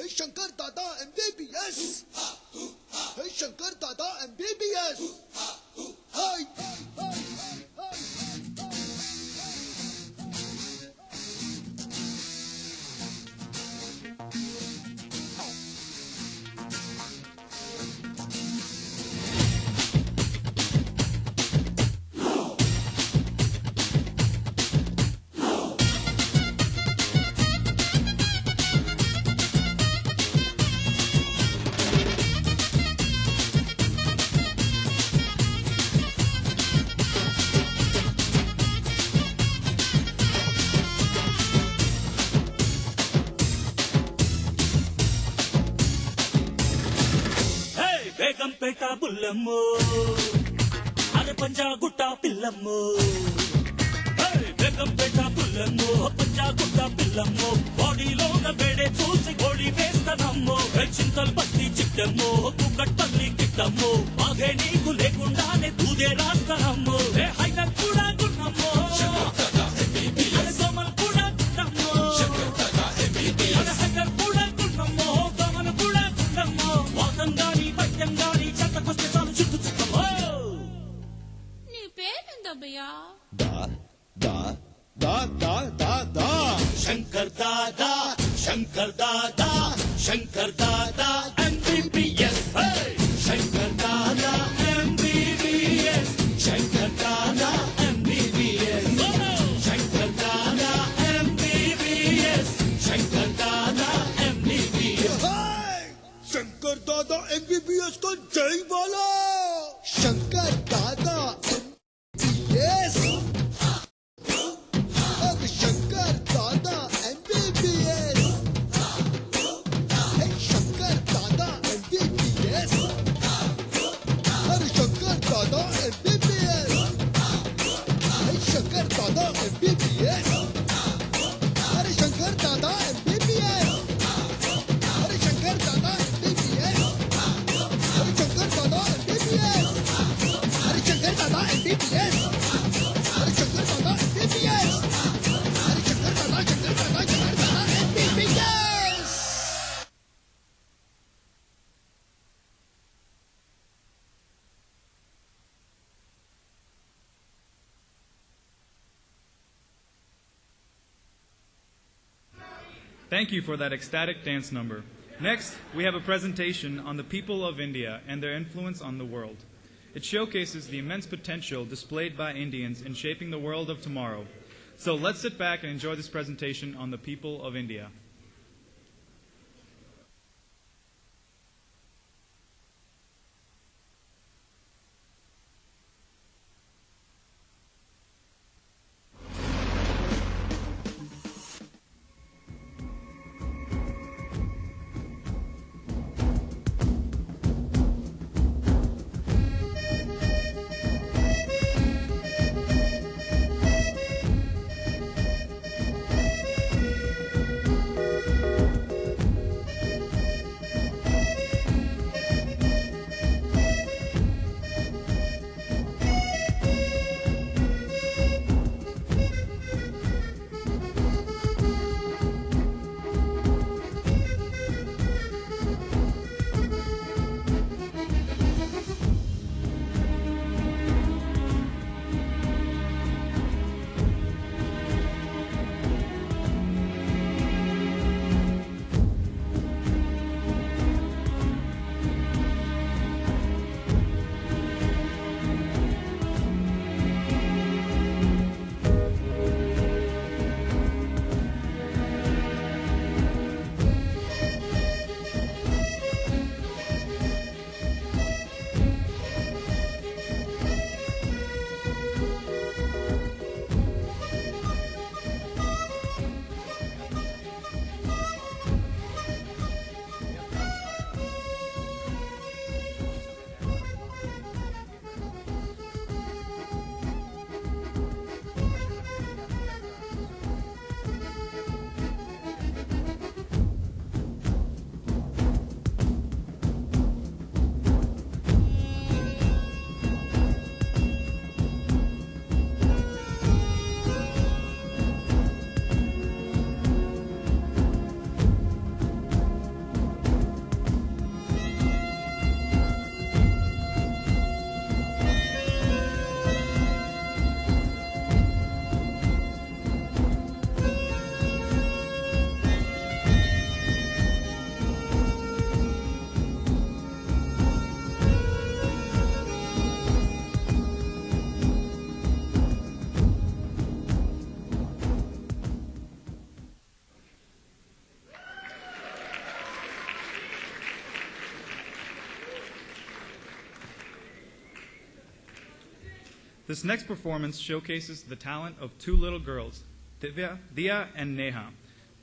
Shankar Dada MBBS. Hey Shankar Dada MBBS. Hi. Begumpet బుల్లమ్మో అరే పంజాగుట్ట పిల్లమ్మో బేగంపేట బుల్లమ్మో పంజాగుట్ట పిల్లమ్మో బాడీలోన బేడే చూసి గోళీ వేస్తానమ్మో చింతలు బస్తి చిట్టమ్మో కుక్కట్పల్లి కిట్టమ్మో బాగే నీకు లేకుండానే దూదే రాస్తానమ్మో హైదర్ కూడా గున్నమ్మో అరే దోమలు కూడా గున్నమ్మో అరే హైదర్ కూడా గున్నమ్మో దోమలు కూడా గున్నమ్మో వాతంగాని పట్యంగాని చెత్తకొస్తే చాలు చుట్టూ చుట్టమ్మో నీ పేరేందబ్బయ్యా Shankar Dada Shankar Dada Shankar Dada MBBS Shankar Dada MBBS Shankar Dada MBBS Shankar Dada MBBS Shankar Dada MBBS Shankar दादा MBBS को जय बोलो शंकर दादा MBBS अरे शंकर दादा MBBS शंकर दादा MBBS अरे शंकर दादा MBBS शंकर दादा MBBS अरे शंकर दादा MBBS अरे शंकर दादा MBBS अरे शंकर दादा MBBS अरे शंकर दादा MBBS अरे शंकर दादा MBBS अरे शंकर दादा MBBS Thank you for that ecstatic dance number. Next, we have a presentation on the people of India and their influence on the world. It showcases the immense potential displayed by Indians in shaping the world of tomorrow. So let's sit back and enjoy this presentation on the people of India. This next performance showcases the talent of two little girls, Dia and Neha.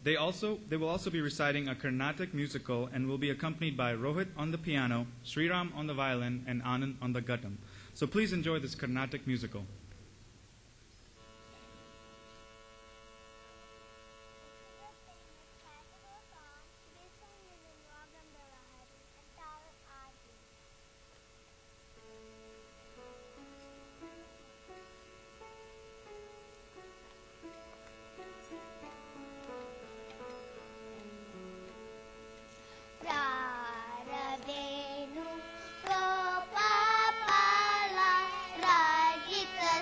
They will also be reciting a Carnatic musical and will be accompanied by Rohit on the piano, Sriram on the violin, and Anand on the guttam. So please enjoy this Carnatic musical. Radenu Gopala Rajita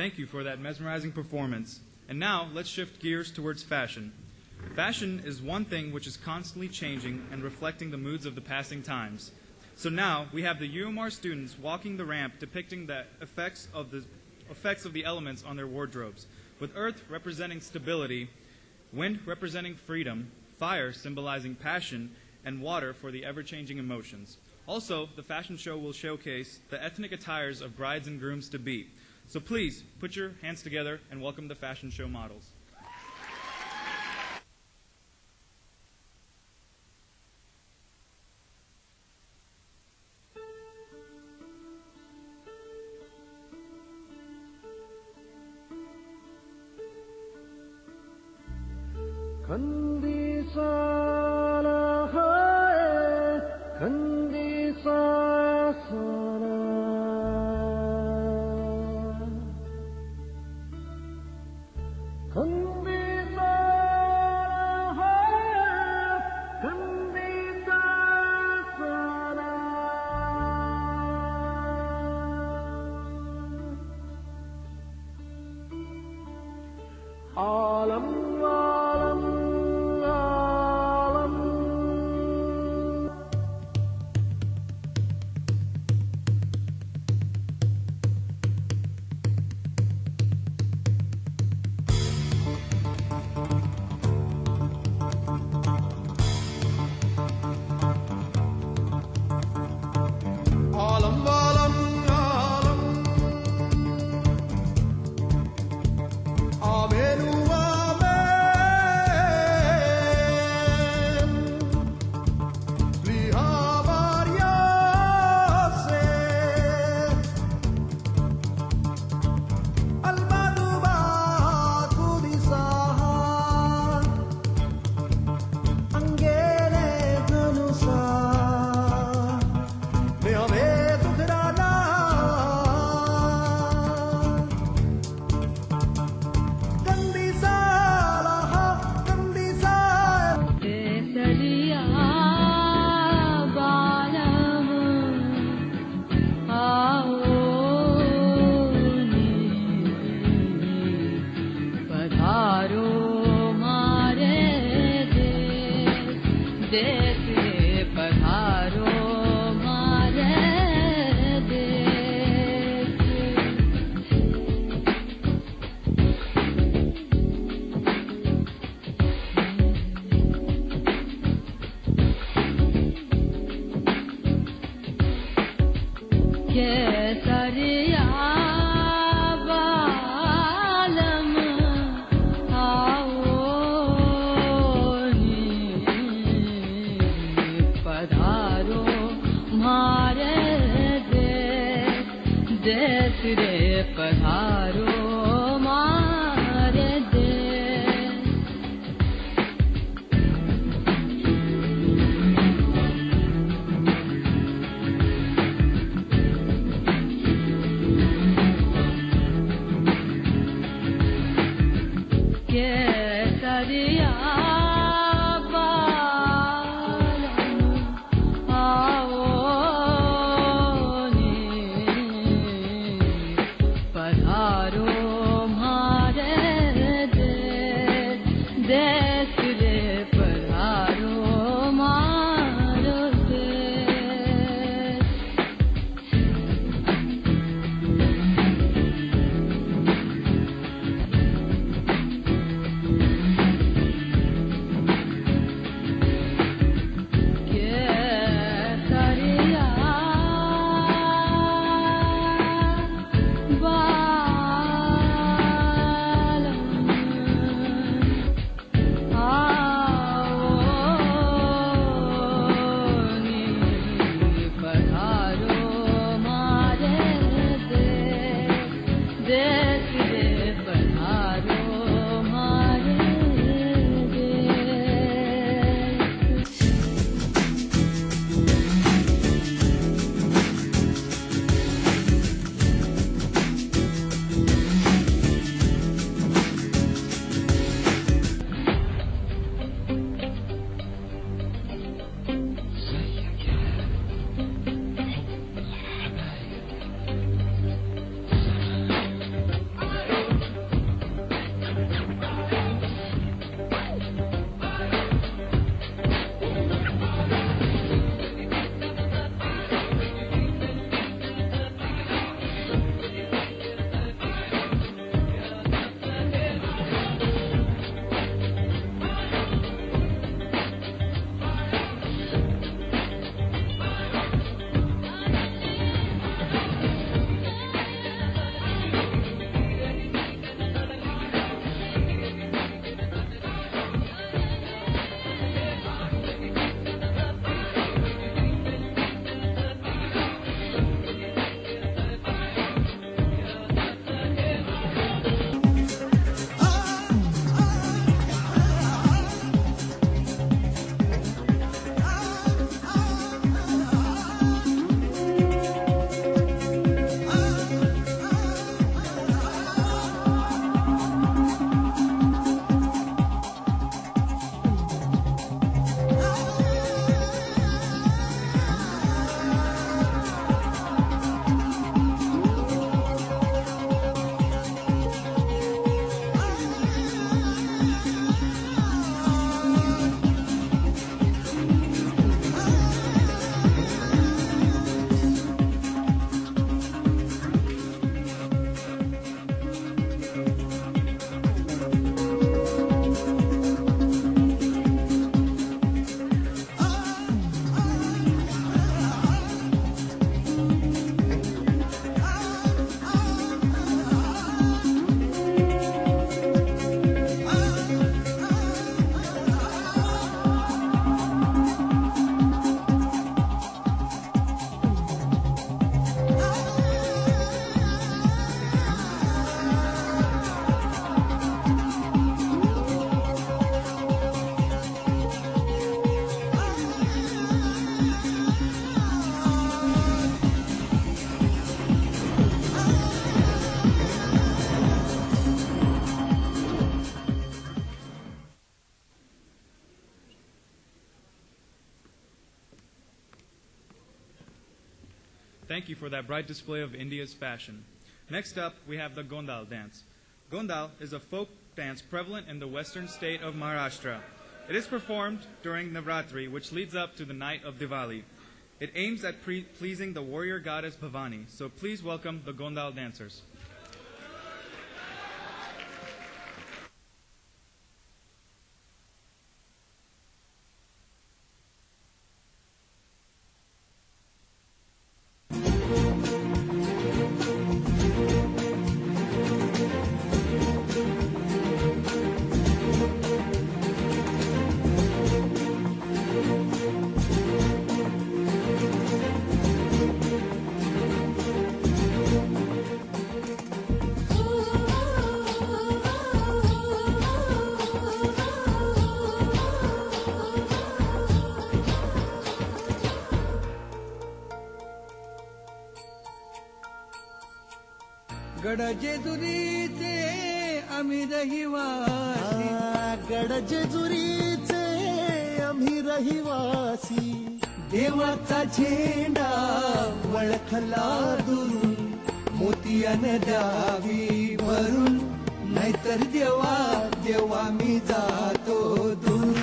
Thank you for that mesmerizing performance. And now, let's shift gears towards fashion. Fashion is one thing which is constantly changing and reflecting the moods of the passing times. So now, we have the UMR students walking the ramp depicting the effects of the elements on their wardrobes, with earth representing stability, wind representing freedom, fire symbolizing passion, and water for the ever-changing emotions. Also, the fashion show will showcase the ethnic attires of brides and grooms to be. So please, put your hands together and welcome the fashion show models. Padharo Thank you for that bright display of India's fashion. Next up, we have the Gondal dance. Gondal is a folk dance prevalent in the western state of Maharashtra. It is performed during Navratri, which leads up to the night of Diwali. It aims at pleasing the warrior goddess Bhavani, so please welcome the Gondal dancers. गडजेजुरीचे आम्ही रहिवासी गडजेजुरीचे आम्ही रहिवासी देवाचा झेंडा वळखला दुरून मोतियाने द्यावी भरून नाहीतर देवा देवा मी जातो दुरून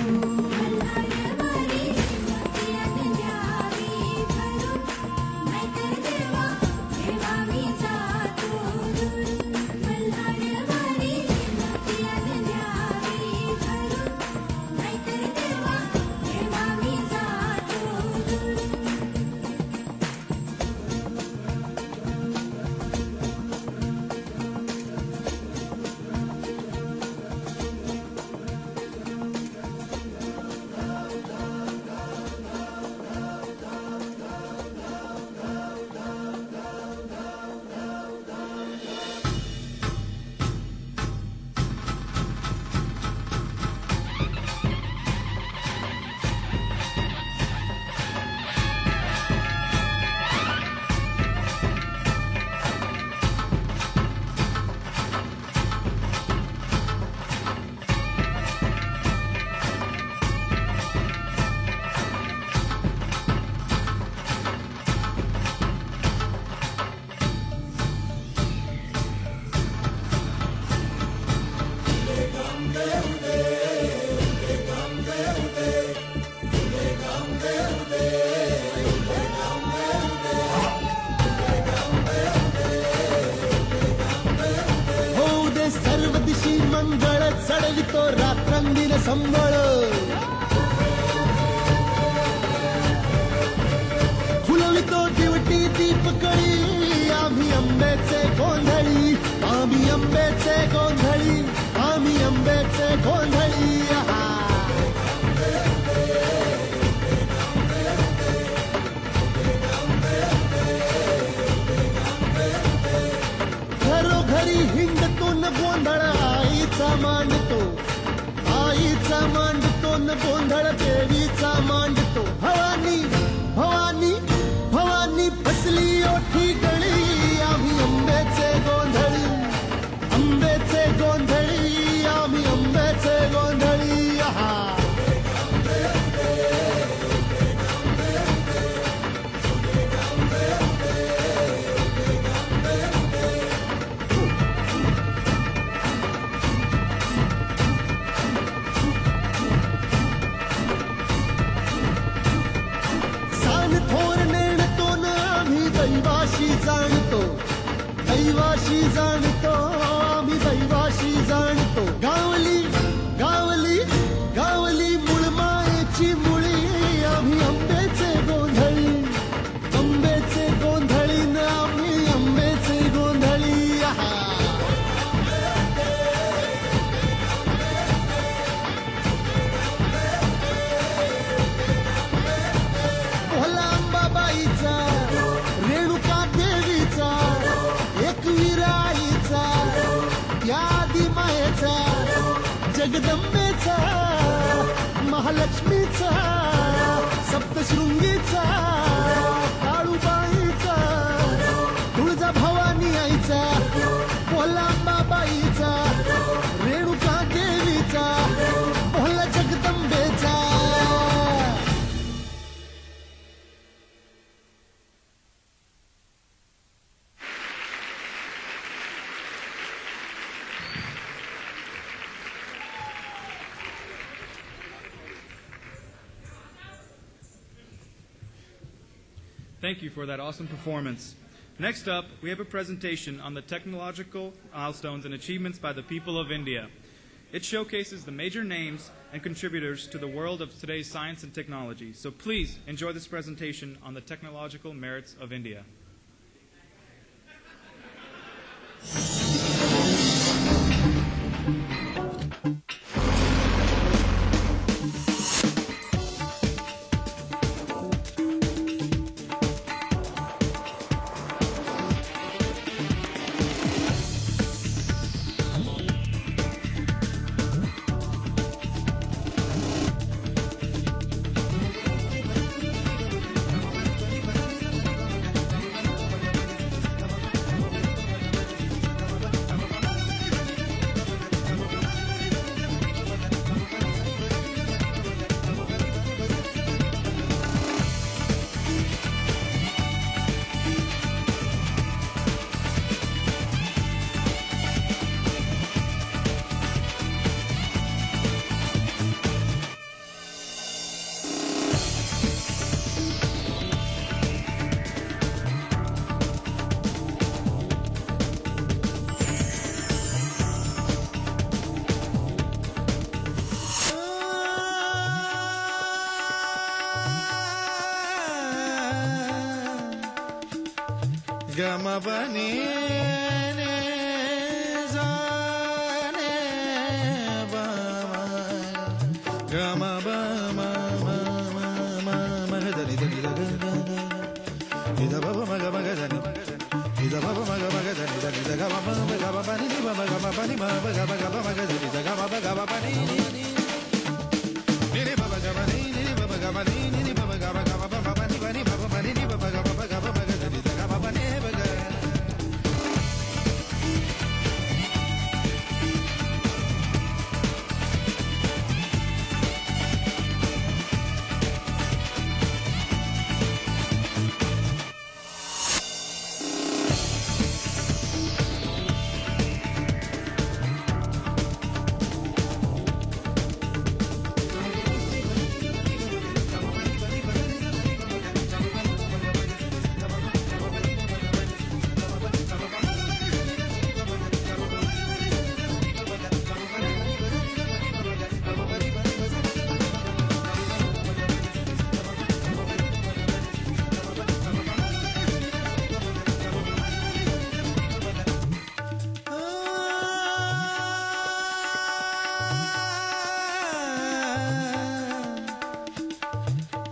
चढवितो रात्रंदिन संबळ फुलवितो दिवटी दीपकळी आम्ही आंब्याचे गोंधळी आम्ही आंब्याचे गोंधळी आम्ही आंब्याचे गोंधळी घरोघरी हिंडतो न गोंधळ आईचा मांडतो न गोंधळ देवीचा मांडतो भवानी भवानी भवानी फसली ओठी गळी आम्ही आंब्याचे गोंधळी आम्ही आंब्याचे गोंधळी दैवाशी जाणतो आम्ही दैवाशी जाणतो गावली गावली गावली मुळमायेची मुळी आम्ही आंब्याचे गोंधळी न आम्ही आंब्याचे गोंधळी भोला अंबाबाईचा रेणुका देवीचा एकविराईचा यादी मायेचा जगदंबेचा महालक्ष्मीचा सप्तशृंगीचा काळूबाईचा तुळजा भवानी आईचा भोलांबाबाईचा रेणुका देवीचा भोला जगदंबेचा. Thank you for that awesome performance. Next up, we have a presentation on the technological milestones and achievements by the people of India. It showcases the major names and contributors to the world of today's science and technology. So please enjoy this presentation on the technological merits of India. Gama bani ne zane ba gama ba ma ma ma ma ma da ni da ga ida ba ma ga da ni ida ba ma ga da ni da ga ba ba ni ba ga ba ni ma ga ba ma ga da ni da ga ba ni ni ba ga ba ni ni ba ga ba ni ni ba ga ba ba ni ba ni ba ni ba ga ba ga ba ga da ni da ga ba ni ba ga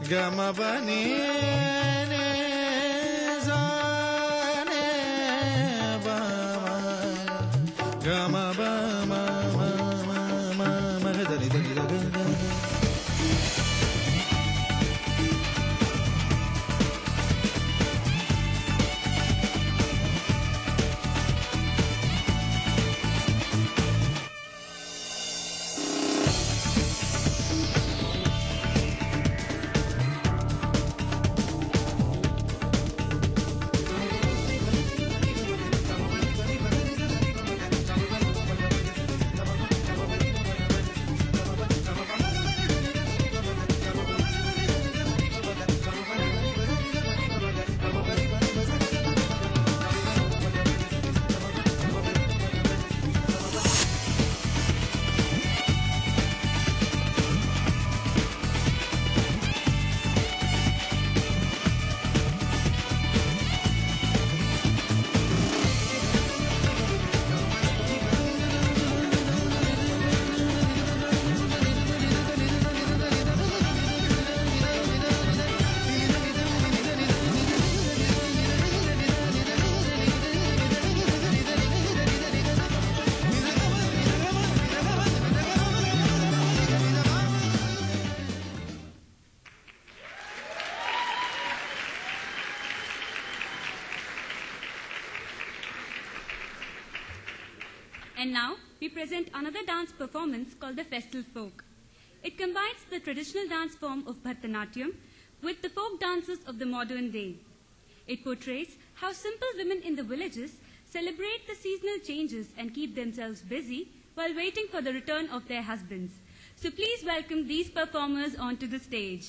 Gama bani ne zane ba ma gama ba ma ma ma ma ma da ni da ga And now, we present another dance performance called the Festal Folk. It combines the traditional dance form of Bharatanatyam with the folk dances of the modern day. It portrays how simple women in the villages celebrate the seasonal changes and keep themselves busy while waiting for the return of their husbands. So please welcome these performers onto the stage.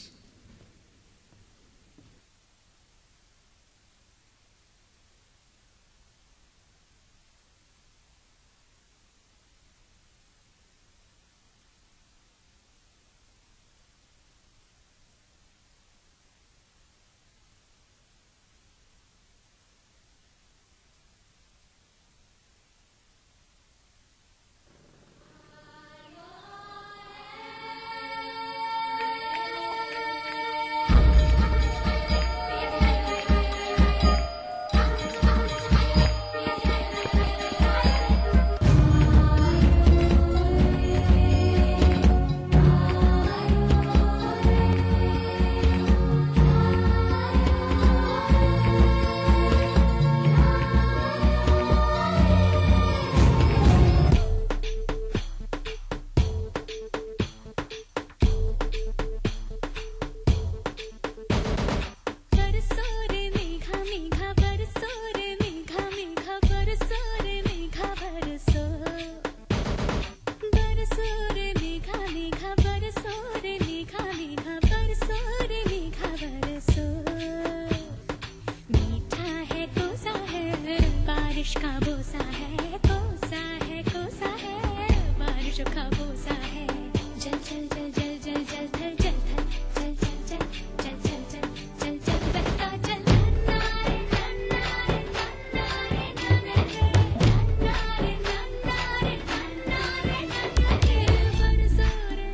कोसा है कोसा है कोसा है बारिश का कोसा है जल जल जल जल जल जल थल जल थल जल जल जल जल जल जल जल जल बहता जल नारे नारे नारे नारे नारे नारे नारे नारे बरसो रे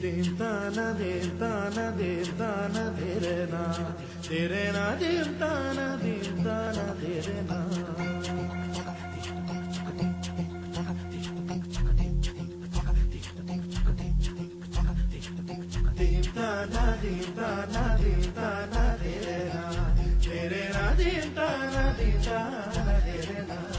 Dintana dintana dintana direna direna dintana dintana direna dintana dintana dintana direna direna dintana dintana direna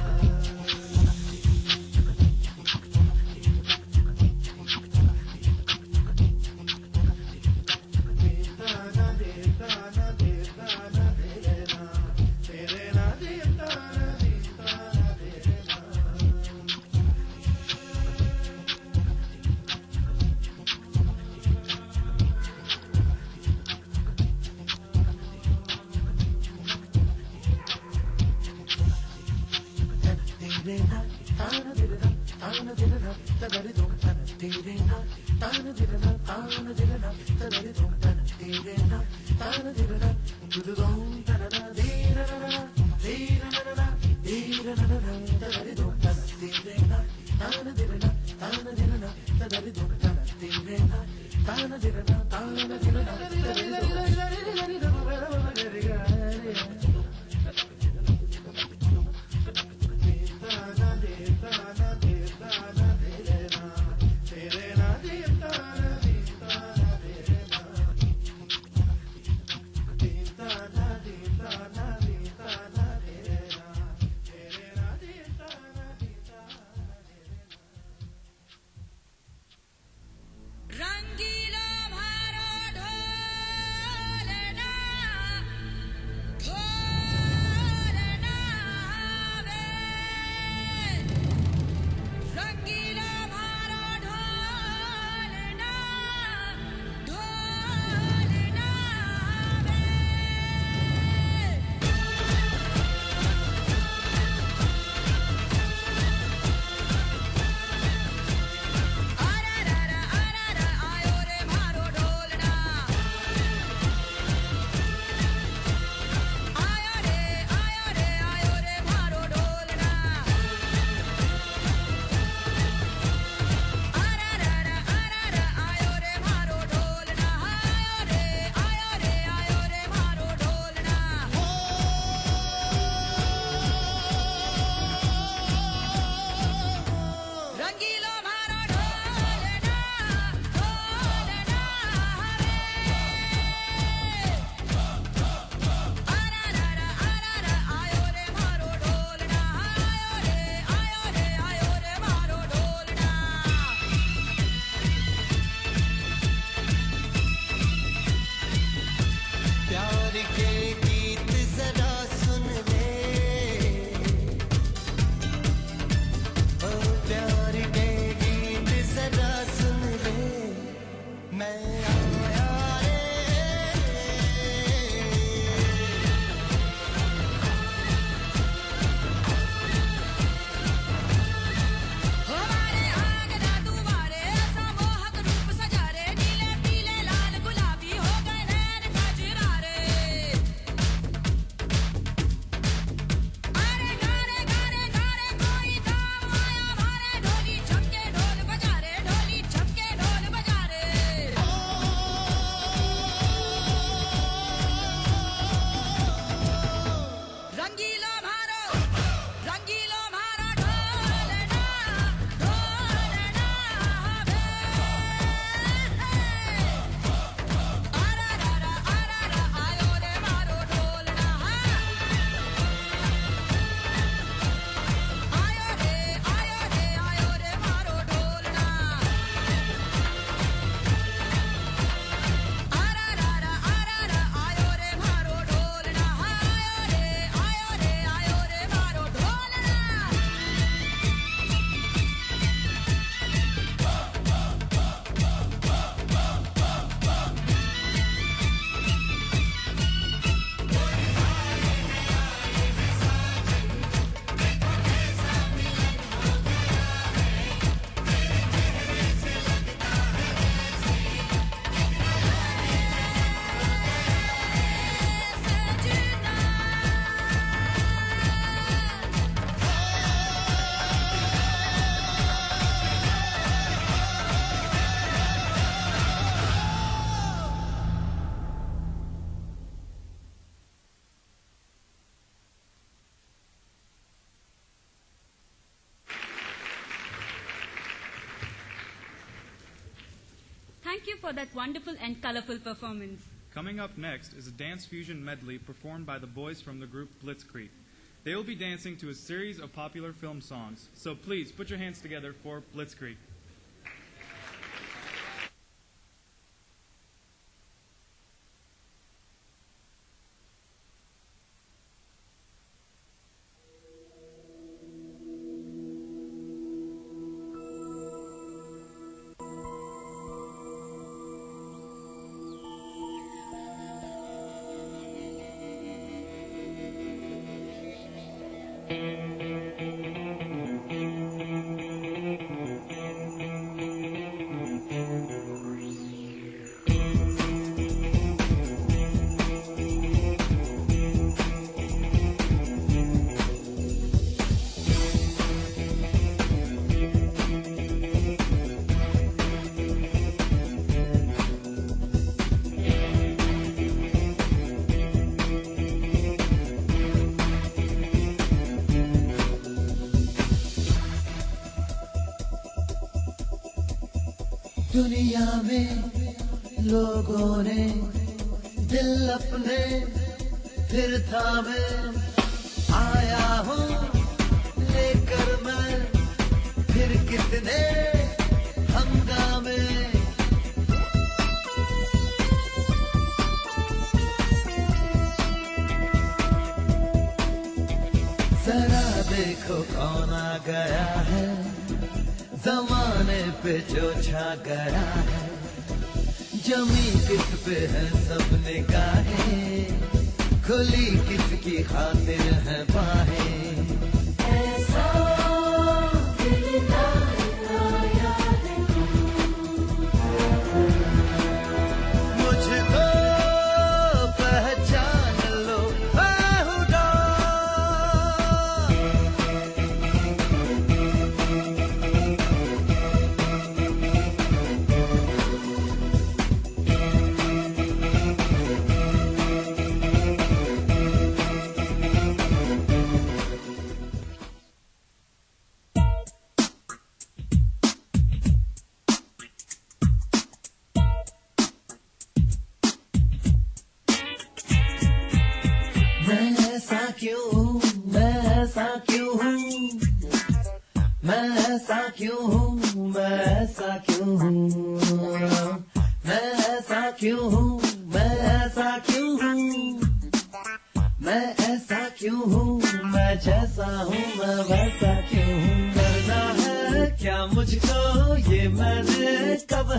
you for that wonderful and colorful performance. Coming up next is a dance fusion medley performed by the boys from the group Blitzkrieg. They will be dancing to a series of popular film songs, so please put your hands together for Blitzkrieg. दुनिया में लोगों ने दिल अपने फिर थामे आया हूँ लेकर मैं फिर कितने हंगामे जरा देखो कौन आ गया है जमाने पे जो छा गया है जमी किस पे है सब निगाहें खुली किसकी खातिर है बाहें ऐसा दिलदार आया है मुझको पहचान लो बेहुदा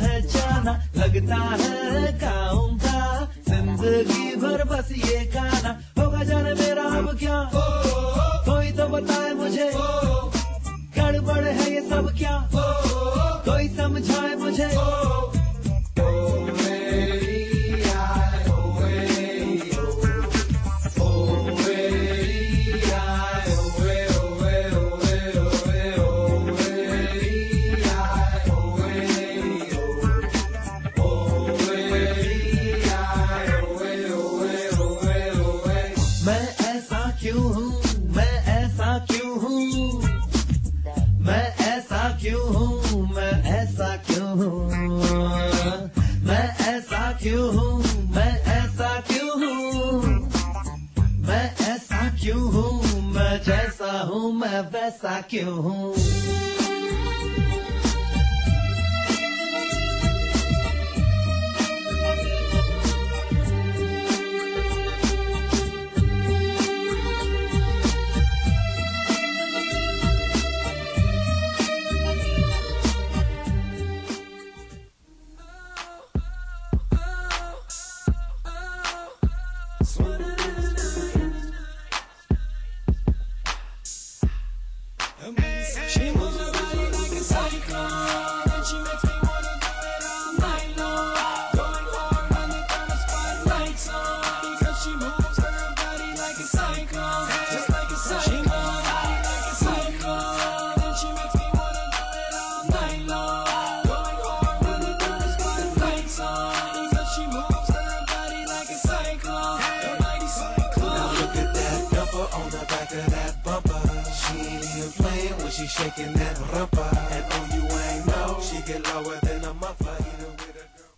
लगता है गाऊंगा जिंदगी भर बस ये गाना होगा जाने मेरा अब क्या कोई तो बताए मुझे गड़बड़ है ये सब क्या कोई समझाए मुझे वैसा क्यों हूँ She moves her body like a cyclone, and she makes me wanna do it all night long. Going hard when they turn the spotlights on, because she moves her body like a cyclone, just like a cyclone. She moves her body like a cyclone, and she makes me wanna do it all night long. Going hard when they turn the spotlights on, because she moves her body like a cyclone, a mighty cyclone. Now look at that dumper on the back of that bumper. She ain't even playing when she shaking that rumpa. And oh, you ain't know she get lower than a muffler. Either with a girl.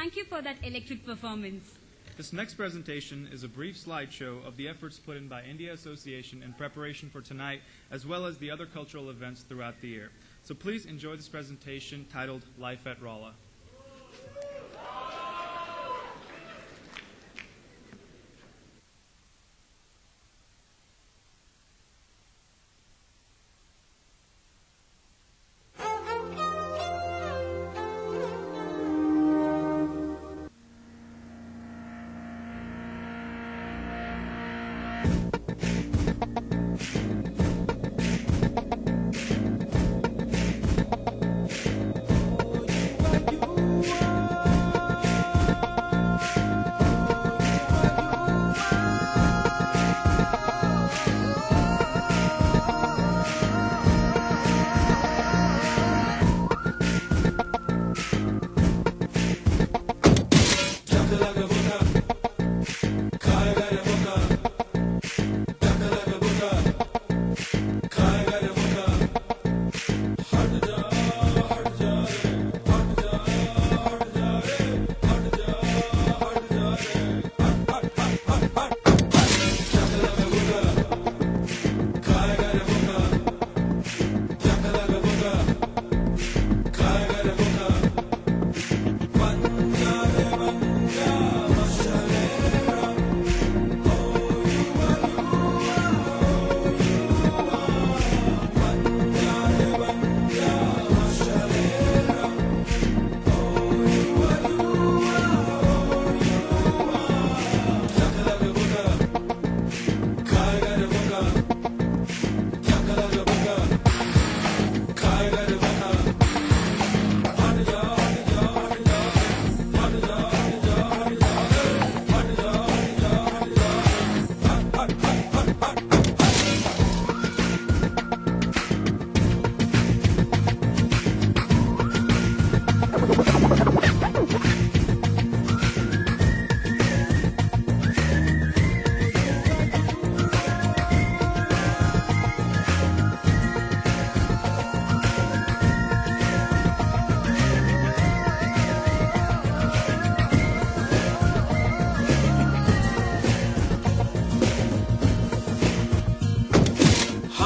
Thank you for that electric performance. This next presentation is a brief slideshow of the efforts put in by India Association in preparation for tonight, as well as the other cultural events throughout the year. So please enjoy this presentation titled Life at Rolla.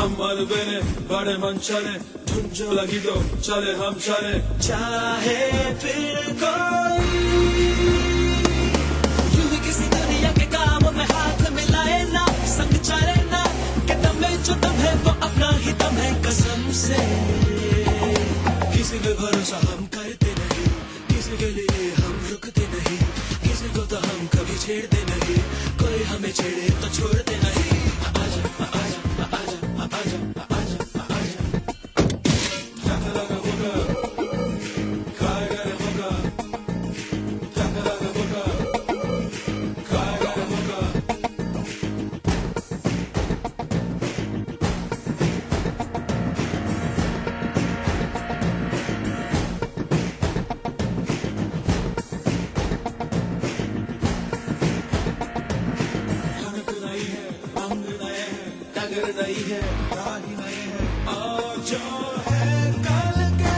हम मन बने बड़े मन चले धुन जो लगी तो चले हम चले चाहे फिर कोई यूं ही किसी दुनिया के काम में हाथ मिलाए ना संग चले ना कि दम में जो दम है वो अपना ही दम है कसम से किसी पे भरोसा हम करते नहीं किसी के लिए हम रुकते नहीं किसी को तो हम कभी छेड़ते नहीं कोई हमें छेड़े तो छोड़ते नहीं आजा आजा आजा आजा आजा आजा जाके लगा होगा खाएगा रे होगा जाके लगा होगा खाएगा रे होगा डगर नहीं है राही नहीं है और जो है कल के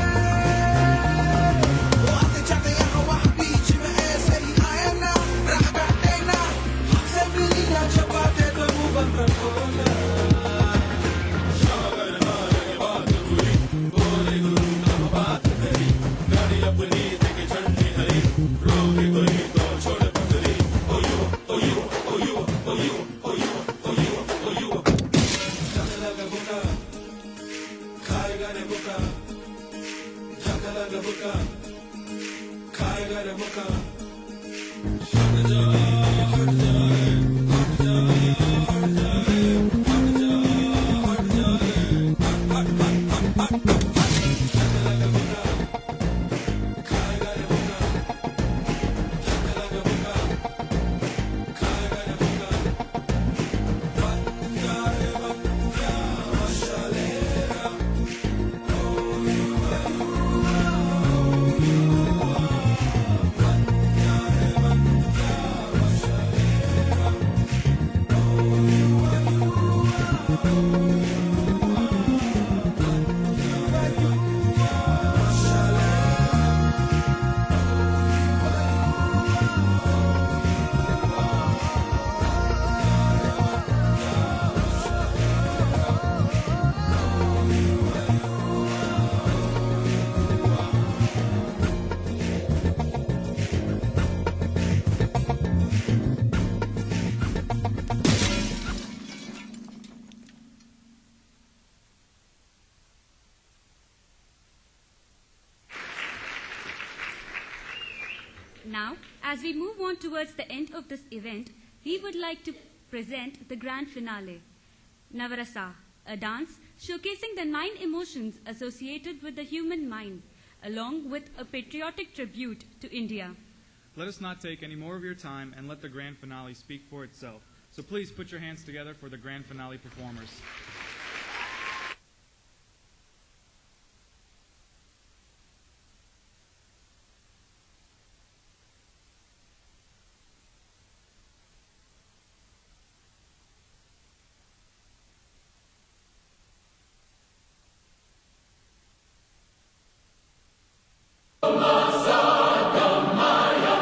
वो आते जाते यहाँ वहाँ बीच में ऐसे ही आए ना राह काटे ना हमसे मिली ना छपाते तो मुँह बंद रखो ना शागर मारे बात हुई बोले गुरु तब बात करी गाड़ी अपनी देखे झंडी हरी रोके कोई तो छोड़ पकड़ी OYO OYO OYO OYO OYO OYO OYO Chakalaga buka, kaiga re buka. Chakalaga buka, kaiga re buka. Hट जा, हट जा रे, हट जा, हट जा रे, हट जा, हट जा रे, हट हट हट हट हट. Chakalaga buka, kaiga re buka. Chakalaga buka, kaiga re buka. Banda re banda. Now, as we move on towards the end of this event, we would like to present the grand finale, Navarasa, a dance showcasing the 9 emotions associated with the human mind, along with a patriotic tribute to India. Let us not take any more of your time and let the grand finale speak for itself. So please put your hands together for the grand finale performers. Maya,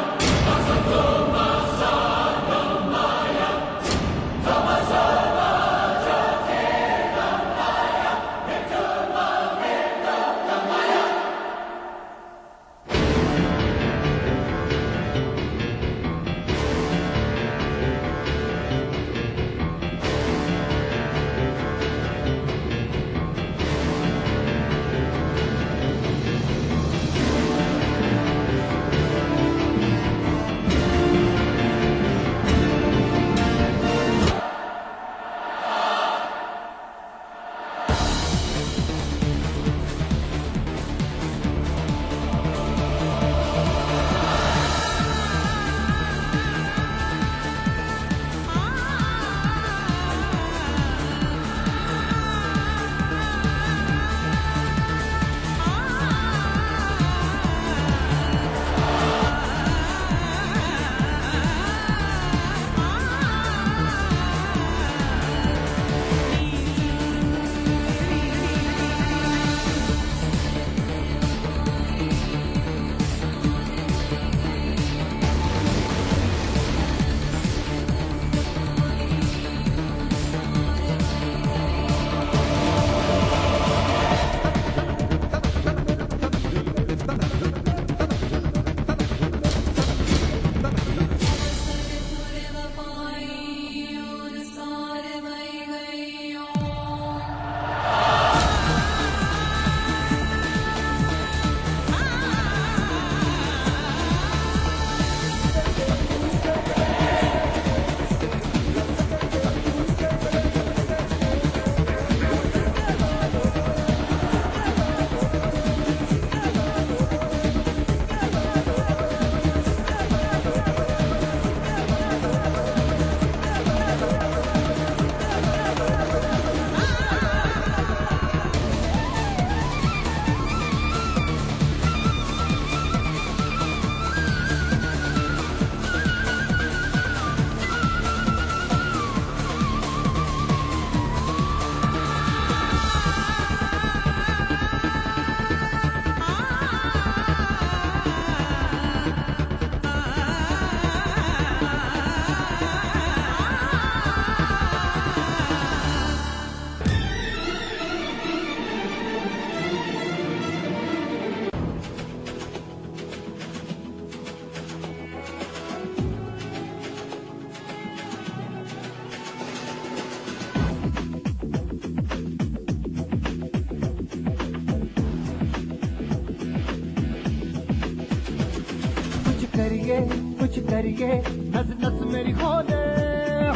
कुछ करिए नस नस मेरी खोले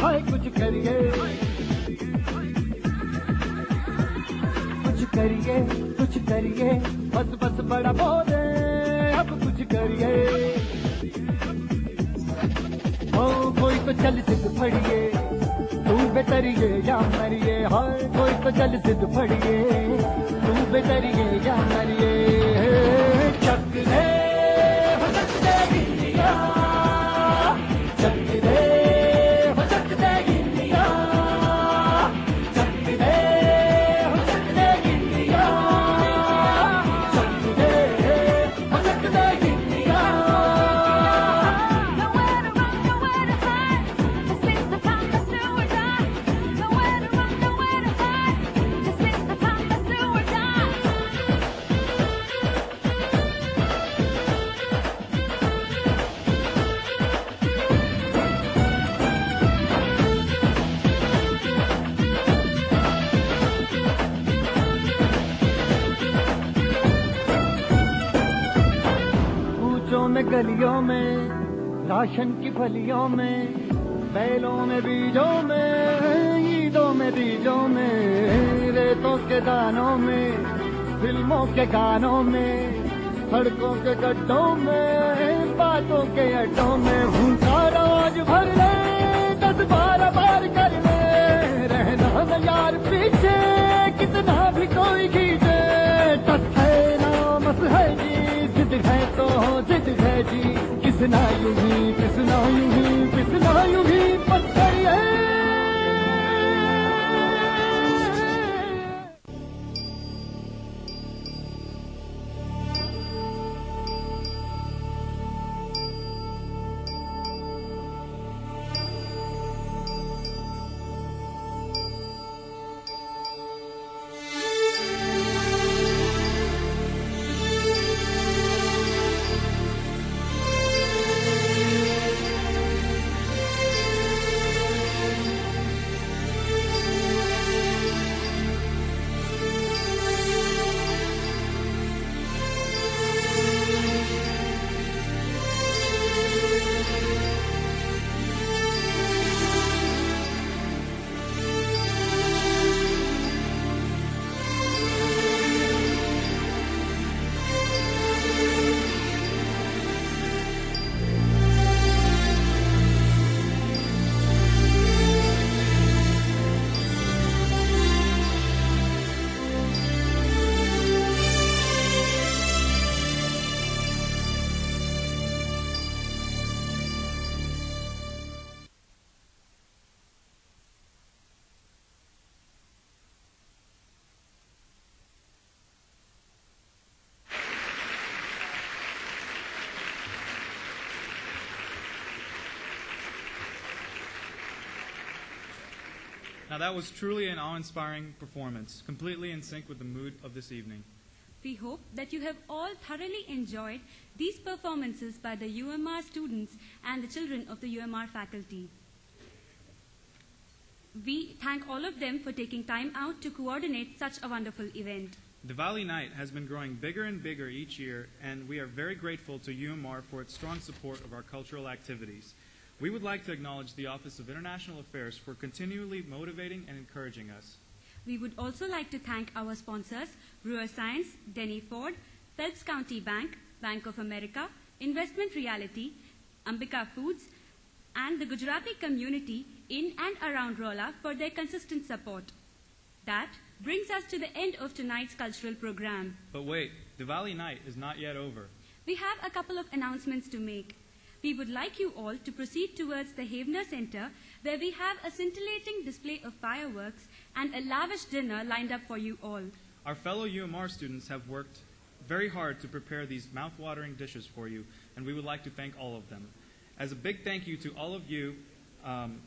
हाय कुछ करिए कुछ करिए बस बस बड़ा बोले अब कुछ करिए ओ कोई तो चल सिद्ध फड़िए तू बेतरिए या मरिए हाय कोई तो चल सिद्ध फड़िए तू बेतरिए या मरिए चक दे हो चक दे गिल्लिया चक दे हो चक दे गिल्लिया चक दे हो चक दे गिल्लिया चक दे हो चक दे गिल्लिया में गलियों में राशन की फलियों में बैलों में बीजों में ईदों में बीजों में रेतों के दानों में फिल्मों के गानों में सड़कों के गड्ढों में बातों के अड्डों में भूखा रोज भर ले 10-12 बार कर ले रहना न यार पीछे कितना भी कोई खींचे टस है नामस है जी जिद है तो जिद है जी किसना यूं ही किसना यूं ही किसना यूं ही पत्थर है Now that was truly an awe-inspiring performance, completely in sync with the mood of this evening. We hope that you have all thoroughly enjoyed these performances by the UMR students and the children of the UMR faculty. We thank all of them for taking time out to coordinate such a wonderful event. Diwali night has been growing bigger and bigger each year, and we are very grateful to UMR for its strong support of our cultural activities. We would like to acknowledge the Office of International Affairs for continually motivating and encouraging us. We would also like to thank our sponsors, Brewer Science, Denny Ford, Phelps County Bank, Bank of America, Investment Reality, Ambika Foods, and the Gujarati community in and around Rolla for their consistent support. That brings us to the end of tonight's cultural program. But wait, Diwali night is not yet over. We have a couple of announcements to make. We would like you all to proceed towards the Havner Center, where we have a scintillating display of fireworks and a lavish dinner lined up for you all. Our fellow UMR students have worked very hard to prepare these mouth-watering dishes for you, and we would like to thank all of them. As a big thank you to all of you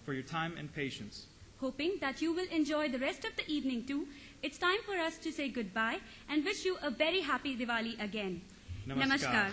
for your time and patience. Hoping that you will enjoy the rest of the evening too, it's time for us to say goodbye and wish you a very happy Diwali again. Namaskar.